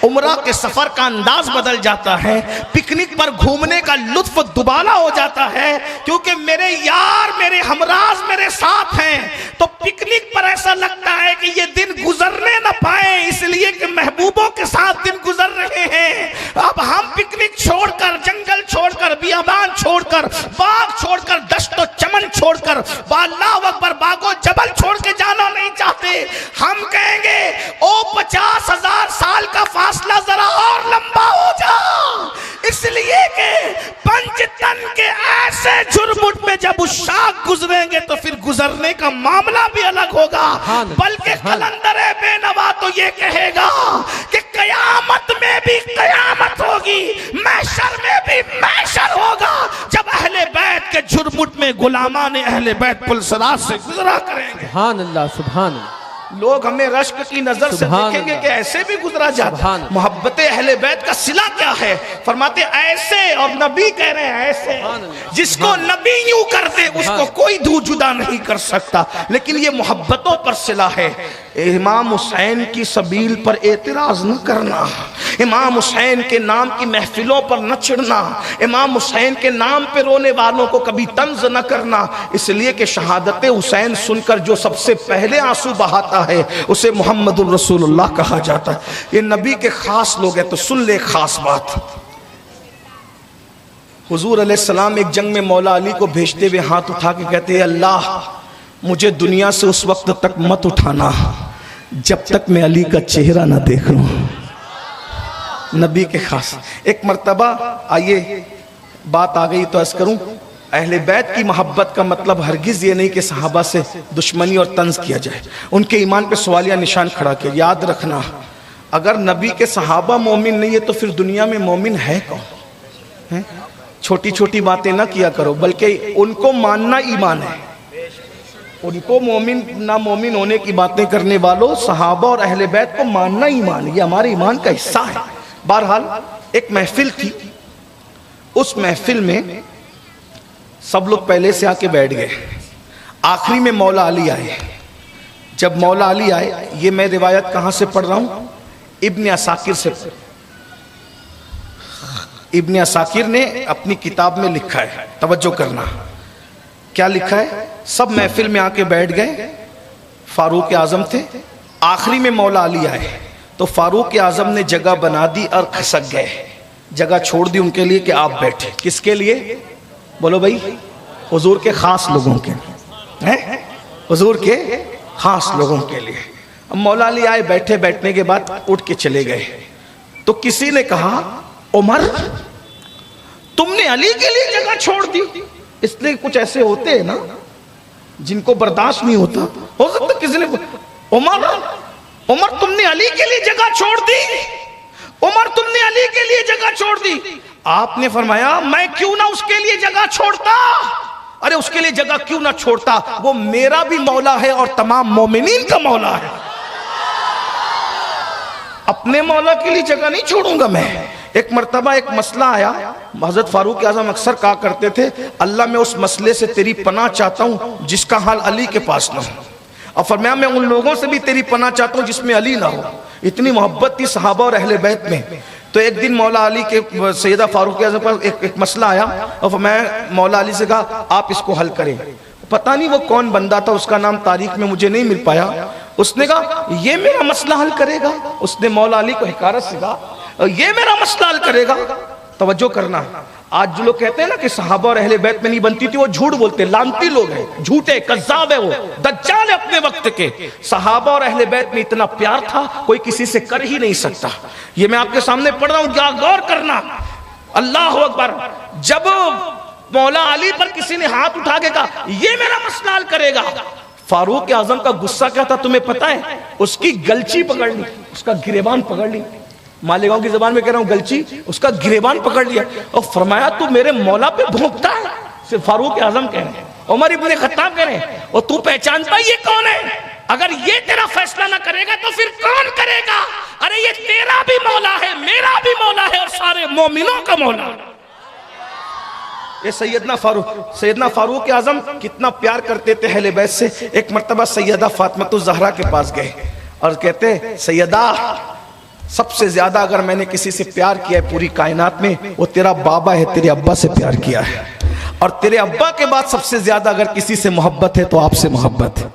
عمرہ کے سفر کا انداز بدل جاتا ہے، پکنک پر گھومنے کا لطف دوبالا ہو جاتا ہے، کیونکہ میرے یار میرے ہمراز میرے ساتھ ہیں، تو پکنک پر ایسا لگتا ہے کہ یہ دن گزرنے نہ پائیں، اس لیے کہ محبوبوں کے ساتھ دن گزر رہے ہیں۔ اب ہم پکنک چھوڑ کر، جنگل چھوڑ کر، بیابان چھوڑ کر، باغ چھوڑ کر، دشت و چمن چھوڑ کر، اللہ اکبر، باغ و جبل چھوڑ کے جانا نہیں چاہتے۔ ہم کہیں گے او 50,000 سال کا فاصلہ ذرا اور لمبا ہو جا، اس لیے کہ پنجتن کے ایسے جھرمٹ میں جب عشاق گزریں گے تو پھر گزرنے کا معاملہ بھی الگ ہوگا۔ بلکہ قلندر بے نوا تو یہ کہے گا کہ قیامت میں بھی قیامت ہوگی، محشر میں بھی محشر ہوگا، جب اہل بیت کے جھرمٹ میں غلامان اہل بیت پلسرات سے گزرا کریں گے۔ سبحان اللہ، سبحان اللہ۔ لوگ ہمیں رشک کی نظر سے دیکھیں گے کہ ایسے بھی گزرا جاتا۔ محبت اہل بیت کا صلہ کیا ہے؟ فرماتے ایسے، اور نبی کہہ رہے ہیں ایسے، جس کو نبی یوں کر دے اس کو کوئی دو جدا نہیں کر سکتا، لیکن یہ محبتوں پر صلہ ہے۔ امام حسین کی سبیل پر اعتراض نہ کرنا، امام حسین کے نام کی محفلوں پر نہ چڑھنا، امام حسین کے نام پہ رونے والوں کو کبھی طنز نہ کرنا، اس لیے کہ شہادت حسین سن کر جو سب سے پہلے آنسو بہاتا ہے اسے محمد الرسول اللہ کہا جاتا ہے۔ یہ نبی کے خاص لوگ ہیں، تو سن لے خاص بات۔ حضور علیہ السلام ایک جنگ میں مولا علی کو بھیجتے ہوئے ہاتھ اٹھا کے کہتے ہیں اللہ مجھے دنیا سے اس وقت تک مت اٹھانا جب تک میں علی کا چہرہ نہ دیکھ لوں۔ نبی کے خاص۔ ایک مرتبہ آئیے بات آ گئی تو عرض کروں، اہل بیت کی محبت کا مطلب ہرگز یہ نہیں کہ صحابہ سے دشمنی اور طنز کیا جائے، ان کے ایمان پہ سوالیہ نشان کھڑا کیا۔ یاد رکھنا اگر نبی کے صحابہ مومن نہیں ہے تو پھر دنیا میں مومن ہے کون؟ چھوٹی چھوٹی باتیں نہ کیا کرو، بلکہ ان کو ماننا ایمان ہے۔ ان کو مومن نہ مومن ہونے کی باتیں کرنے والوں صحابہ اور اہل بیت کو ماننا ایمان ہے، یہ ہمارے ایمان کا حصہ ہے۔ بہرحال ایک محفل تھی، اس محفل میں سب لوگ پہلے سے آ کے بیٹھ گئے، آخری میں مولا علی آئے۔ جب مولا علی آئے، یہ میں روایت کہاں سے پڑھ رہا ہوں؟ ابن عساکر سے۔ ابن عساکر نے اپنی کتاب میں لکھا ہے، توجہ کرنا کیا لکھا ہے۔ سب محفل میں آ کے بیٹھ گئے، فاروق اعظم تھے، آخری میں مولا علی آئے تو فاروق اعظم نے جگہ بنا دی اور کھسک گئے، جگہ چھوڑ دی ان کے لیے کہ آپ بیٹھے۔ کس کے لیے؟ بولو بھائی، حضور کے خاص لوگوں کے لیے، حضور کے خاص لوگوں کے لیے۔ اب مولا علی آئے، بیٹھے، بیٹھنے کے بعد اٹھ کے چلے گئے تو کسی نے کہا عمر تم نے علی کے لیے جگہ چھوڑ دی؟ اس لیے کچھ ایسے ہوتے ہیں نا جن کو برداشت نہیں ہوتا، ہو سکتا کسی نے عمر تم نے علی کے لیے جگہ چھوڑ دی، عمر تم نے علی کے لیے جگہ چھوڑ دی۔ آپ نے فرمایا میں کیوں نہ اس کے لیے جگہ چھوڑتا؟ ارے اس کے لیے جگہ کیوں نہ چھوڑتا، وہ میرا بھی مولا ہے اور تمام مومنین کا مولا ہے، اپنے مولا کے لیے جگہ نہیں چھوڑوں گا میں۔ ایک مرتبہ ایک مسئلہ آیا، حضرت فاروق اعظم اکثر کہا کرتے تھے اللہ میں اس مسئلے سے تیری پناہ چاہتا ہوں جس کا حال علی کے پاس نہ ہو، اور فرمایا میں ان لوگوں سے بھی تیری پناہ چاہتا ہوں جس میں علی نہ ہو۔ اتنی محبت تھی صحابہ اور اہل بیت میں تو ایک دن مولا علی کے سیدہ فاروق اعظم پر ایک مسئلہ آیا اور میں مولا علی سے کہا آپ اس کو حل کریں. پتہ نہیں وہ کون بندہ تھا، اس کا نام تاریخ میں مجھے نہیں مل پایا. اس نے کہا یہ میرا مسئلہ حل کرے گا. اس نے مولا علی کو حکارت سے کہا یہ میرا مسئلہ حل کرے گا. توجہ کرنا، آج جو لوگ کہتے ہیں نا کہ صحابہ اور اہل بیت میں نہیں بنتی تھی، وہ جھوٹ بولتے، لانتی لوگ ہیں، جھوٹے کذاب ہے، وہ دجال ہے اپنے وقت کے. صحابہ اور اہل بیت میں اتنا پیار تھا کوئی کسی سے کر ہی نہیں سکتا. یہ میں آپ کے سامنے پڑھ رہا ہوں، کیا غور کرنا. اللہ اکبر. جب مولا علی پر کسی نے ہاتھ اٹھا کے کہا یہ میرا مسئلہ حل کرے گا، فاروق اعظم کا غصہ کیا تھا تمہیں پتہ ہے؟ اس کی گلچی پکڑ لی، اس کا گریبان پکڑ لی. مالیگاؤں کی زبان میں کہہ رہا ہوں گلچی، اس کا گریبان پکڑ لیا اور فرمایا تو میرے مولا پہ بھونکتا ہے. صرف فاروق اعظم کہہ رہے ہیں، عمر ابن خطاب کہہ رہے ہیں، اور تو پہچانتا یہ کون ہے؟ اگر یہ تیرا فیصلہ نہ کرے گا تو پھر کون کرے گا؟ ارے یہ تیرا بھی مولا ہے، میرا بھی مولا ہے، اور سارے مومنوں کا مولا. یہ سیدنا فاروق اعظم کتنا پیار کرتے تھے اہل بیت سے. ایک مرتبہ سیدہ فاطمہ الزہرا کے پاس گئے اور کہتے سیدہ سب سے زیادہ اگر میں نے کسی سے پیار کیا ہے پوری کائنات میں وہ تیرا بابا ہے، تیرے ابا سے پیار کیا ہے، اور تیرے ابا کے بعد سب سے زیادہ اگر کسی سے محبت ہے تو آپ سے محبت ہے.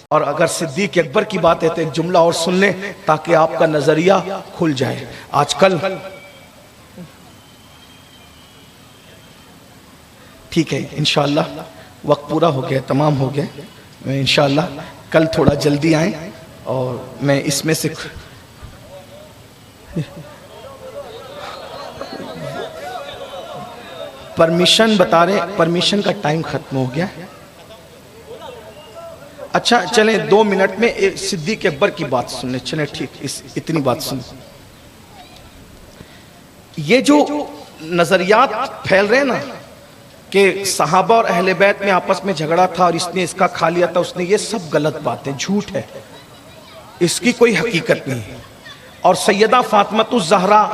اور اگر صدیق اکبر کی بات ہے تو ایک جملہ اور سن لیں تاکہ آپ کا نظریہ کھل جائے. آج کل ٹھیک ہے انشاءاللہ وقت پورا ہو گیا، تمام ہو گیا. انشاءاللہ کل تھوڑا جلدی آئیں اور میں اس میں سے پرمیشن بتا رہے، پرمیشن کا ٹائم ختم ہو گیا. اچھا چلیں 2 منٹ میں صدیق اکبر کی بات سن لیں. چلیں ٹھیک، اتنی بات سن. یہ جو نظریات پھیل رہے ہیں نا کہ صحابہ اور اہل بیت میں آپس میں جھگڑا تھا اور اس نے اس کا کھا لیا تھا، اس نے، یہ سب غلط باتیں، جھوٹ ہے، اس کی کوئی حقیقت نہیں ہے. اور سیدہ فاطمہ الزہرا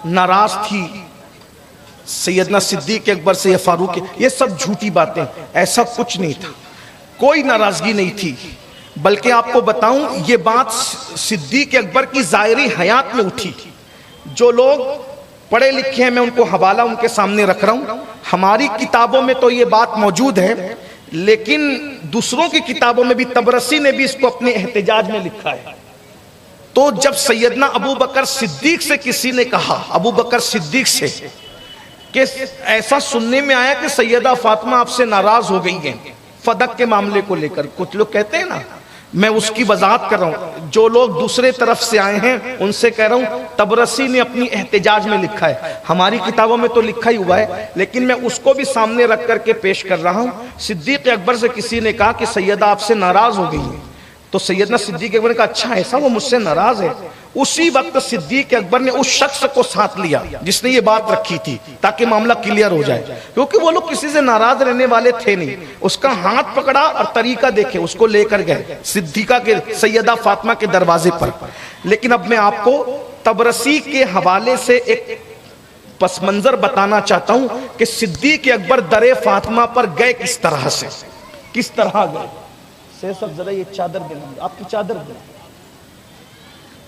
ناراض تھی سیدنا صدیق اکبر سے یا فاروق، یہ سب جھوٹی باتیں، ایسا کچھ نہیں تھا، کوئی ناراضگی نہیں تھی. بلکہ آپ کو بتاؤں یہ بات صدیق اکبر کی ظاہری حیات میں اٹھی. جو لوگ پڑھے لکھے ہیں میں ان کو حوالہ ان کے سامنے رکھ رہا ہوں. ہماری کتابوں میں تو یہ بات موجود ہے لیکن دوسروں کی کتابوں میں بھی طبرسی نے بھی اس کو اپنے احتجاج میں لکھا ہے. تو جب سیدنا ابو بکر صدیق سے کسی نے کہا، ابو بکر صدیق سے، کہ ایسا سننے میں آیا کہ سیدہ فاطمہ آپ سے ناراض ہو گئی ہیں فدق کے معاملے کو لے کر. کچھ لوگ کہتے ہیں نا، میں اس کی وضاحت کر رہا ہوں، جو لوگ دوسرے طرف سے آئے ہیں ان سے کہہ رہا ہوں طبرسی نے اپنی احتجاج میں لکھا ہے، ہماری کتابوں میں تو لکھا ہی ہوا ہے لیکن میں اس کو بھی سامنے رکھ کر کے پیش کر رہا ہوں. صدیق اکبر سے کسی نے کہا کہ سیدہ آپ سے ناراض ہو گئی ہیں، تو سیدنا صدیق اکبر نے کہا اچھا ایسا وہ مجھ سے ناراض ہے. اسی وقت صدیق اکبر نے اس شخص کو ساتھ لیا جس نے یہ بات رکھی تھی تاکہ معاملہ کلیئر ہو جائے، کیونکہ وہ لوگ کسی سے ناراض رہنے والے تھے نہیں. اس کا ہاتھ پکڑا اور طریقہ دیکھے، اس کو لے کر گئے صدیقہ کے سیدہ فاطمہ کے دروازے پر. لیکن اب میں آپ کو طبرسی کے حوالے سے ایک پس منظر بتانا چاہتا ہوں کہ صدیق اکبر در فاطمہ پر گئے کس طرح سے، کس طرح گئے. صاحب ذرا یہ چادر دیں، آپ کی چادر دیں.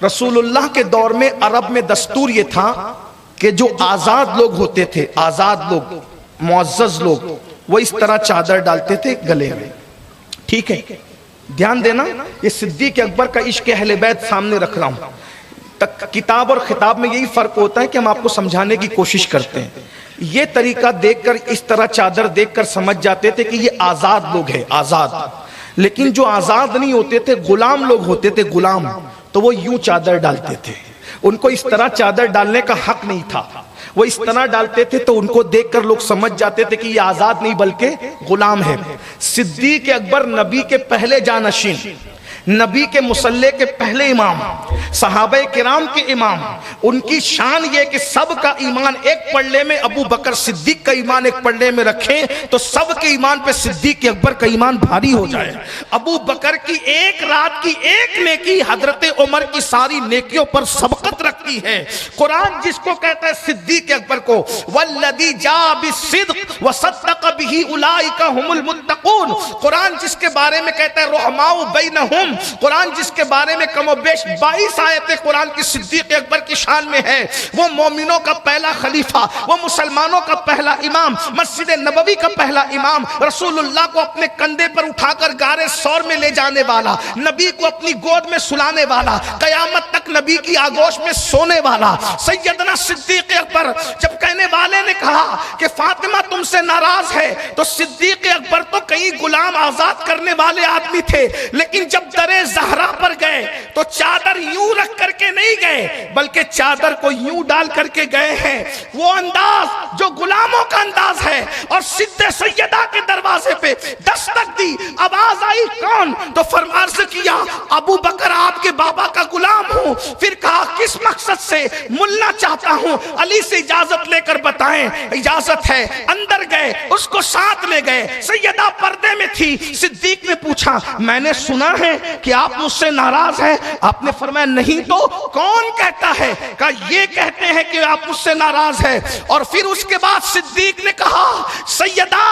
رسول اللہ کے دور میں عرب میں دستور یہ تھا کہ جو آزاد لوگ ہوتے تھے، آزاد لوگ، معزز لوگ، وہ اس طرح چادر ڈالتے تھے گلے میں. ٹھیک ہے، دھیان دینا، یہ صدیق اکبر کا عشق اہل بیت سامنے رکھ رہا ہوں. کتاب اور خطاب میں یہی فرق ہوتا ہے کہ ہم آپ کو سمجھانے کی کوشش کرتے ہیں. یہ طریقہ دیکھ کر، اس طرح چادر دیکھ کر سمجھ جاتے تھے کہ یہ آزاد لوگ ہیں، آزاد. لیکن جو آزاد نہیں ہوتے تھے، غلام لوگ ہوتے تھے، غلام، تو وہ یوں چادر ڈالتے تھے. ان کو اس طرح چادر ڈالنے کا حق نہیں تھا، وہ اس طرح ڈالتے تھے تو ان کو دیکھ کر لوگ سمجھ جاتے تھے کہ یہ آزاد نہیں بلکہ غلام ہے. صدیق اکبر نبی کے پہلے جانشین، نبی کے مصلی کے پہلے امام، صحابہ کرام کے امام. ان کی شان یہ کہ سب کا ایمان ایک پلڑے میں ابو بکر صدیق کا ایمان ایک پلڑے میں رکھیں تو سب کے ایمان پہ صدیق اکبر کا ایمان بھاری ہو جائے. ابو بکر کی ایک رات کی ایک نیکی حضرت عمر کی ساری نیکیوں پر سبقت رکھتی ہے. قرآن جس کو کہتا ہے صدیق اکبر کو، والذی جاء بالصدق وصدق بہ اولئک ھم المتقون، قرآن جس کے بارے میں کہتا ہے رحماء بینہم، عنہم، قرآن جس کے بارے میں کم و بیش 22 آیتیں قرآن کی صدیق اکبر کی شان میں ہے، وہ مومنوں کا پہلا خلیفہ، وہ مسلمانوں کا پہلا امام، مسجد نبوی کا پہلا امام، رسول اللہ کو اپنے کندھے پر اٹھا کر غار ثور میں لے جانے والا، نبی کو اپنی گود میں سلانے والا، قیامت تک نبی کی آغوش میں سونے والا سیدنا صدیق اکبر۔ جب کہنے والے نے کہا کہ فاطمہ تم سے ناراض ہے، تو صدیق اکبر تو کئی غلام آزاد کرنے والے آدمی تھے، لیکن جب درِ زہرا پر گئے تو چادر یوں رکھ کر کے نہیں گئے، بلکہ چادر کو یوں ڈال کر کے گئے ہیں۔ وہ انداز جو غلاموں کا انداز ہے، اور سدھ سیدہ کے دروازے پہ دستک دی، آواز آئی کون؟ تو فرمان سے کیا ابو بکر آپ کے بابا کا غلام ہوں۔ پھر کہا کس مقصد سے؟ ملنا چاہتا ہوں، علی سے اجازت لے کر بتائیں۔ اجازت ہے، اندر گئے، اس کو ساتھ لے گئے، سیدہ پردے میں تھی۔ صدیق نے پوچھا میں نے سنا ہے کہ آپ مجھ سے ناراض ہیں۔ آپ نے فرمایا نہیں تو کون کہتا ہے؟ کہا یہ کہتے ہیں کہ آپ مجھ سے ناراض ہیں۔ اور پھر اس کے بعد صدیق نے کہا سیدہ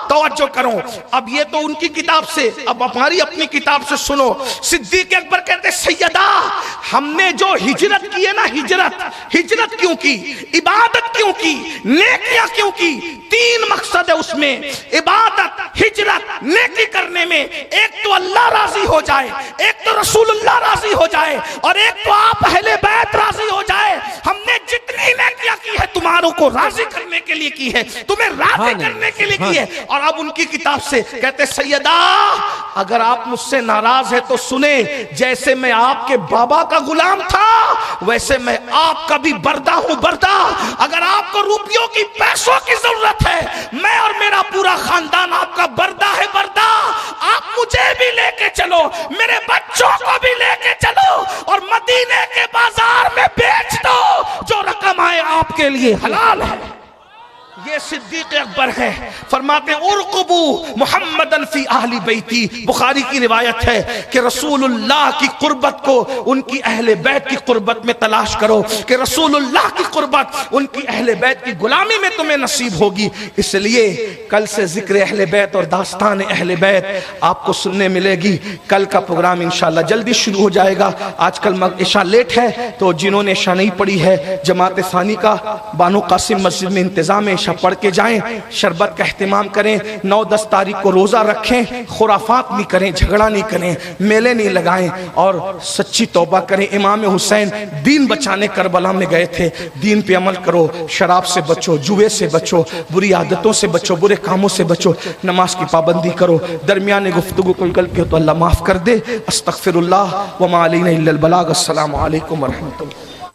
توجہ کرو، اب یہ تو ان کی کتاب سے، اب ہماری اپنی کتاب سے سنو۔ صدیق اکبر کہتے سیدہ ہم نے جو ہجرت کی ہے نا، ہجرت کیوں کی؟ عبادت کیوں کی؟ نیکیاں کیوں کی؟ 3 مقصد ہے اس میں، عبادت، ہجرت، نیکی کرنے میں۔ ایک تو اللہ راضی ہو جائے، ایک تو رسول اللہ راضی ہو جائے، اور ایک تو آپ اہل بیت راضی ہو جائے۔ ہم نے جتنی نیکیاں کی ہے تمہاروں کو راضی کرنے کے لیے کی ہے، تمہیں راضی کرنے کے لیے کی ہے۔ اور اب ان کی کتاب سے کہتے سیدہ اگر آپ مجھ سے ناراض ہے تو سنیں، جیسے میں آپ کے بابا کا غلام تھا ویسے میں آپ کا بھی بردہ ہوں، بردہ۔ اگر آپ کو روپیوں کی، پیسوں کی ضرورت ہے، میں اور میرا پورا خاندان آپ کا بردہ ہے، بردہ۔ آپ مجھے بھی لے کے چلو، میرے بچوں کو بھی لے کے چلو، اور مدینے کے بازار میں بیچ دو، جو رقم آئے آپ کے لیے حلال ہے۔ یہ صدیق اکبر ہے، فرماتے ہیں ارقبو محمدن فی اہل بیتی۔ بخاری کی روایت ہے کہ رسول اللہ کی قربت کو ان کی اہل بیت کی قربت میں تلاش کرو، کہ رسول اللہ کی قربت ان کی اہل بیت کی غلامی میں تمہیں نصیب ہوگی۔ اس لیے کل سے ذکر اہل بیت اور داستان اہل بیت آپ کو سننے ملے گی۔ کل کا پروگرام انشاءاللہ جلدی شروع ہو جائے گا۔ آج کل عشاء لیٹ ہے، تو جنہوں نے عشاء نہیں پڑھی ہے جماعت ثانی کا بانو قاسم مسجد میں انتظام ہے، پڑھ کے جائیں، شربت کا اہتمام کریں۔ 9-10 تاریخ کو روزہ رکھیں، خرافات نہیں کریں، جھگڑا نہیں کریں، میلے نہیں لگائیں، اور سچی توبہ کریں۔ امام حسین دین بچانے کربلا میں گئے تھے، دین پہ عمل کرو، شراب سے بچو، جوے سے بچو، بری عادتوں سے بچو، برے کاموں سے بچو، نماز کی پابندی کرو۔ درمیان گفتگو کوئی غلطی ہو تو اللہ معاف کر دے۔ استغفر اللہ وما علینا الا البلاغ۔ السلام علیکم ورحمۃ اللہ۔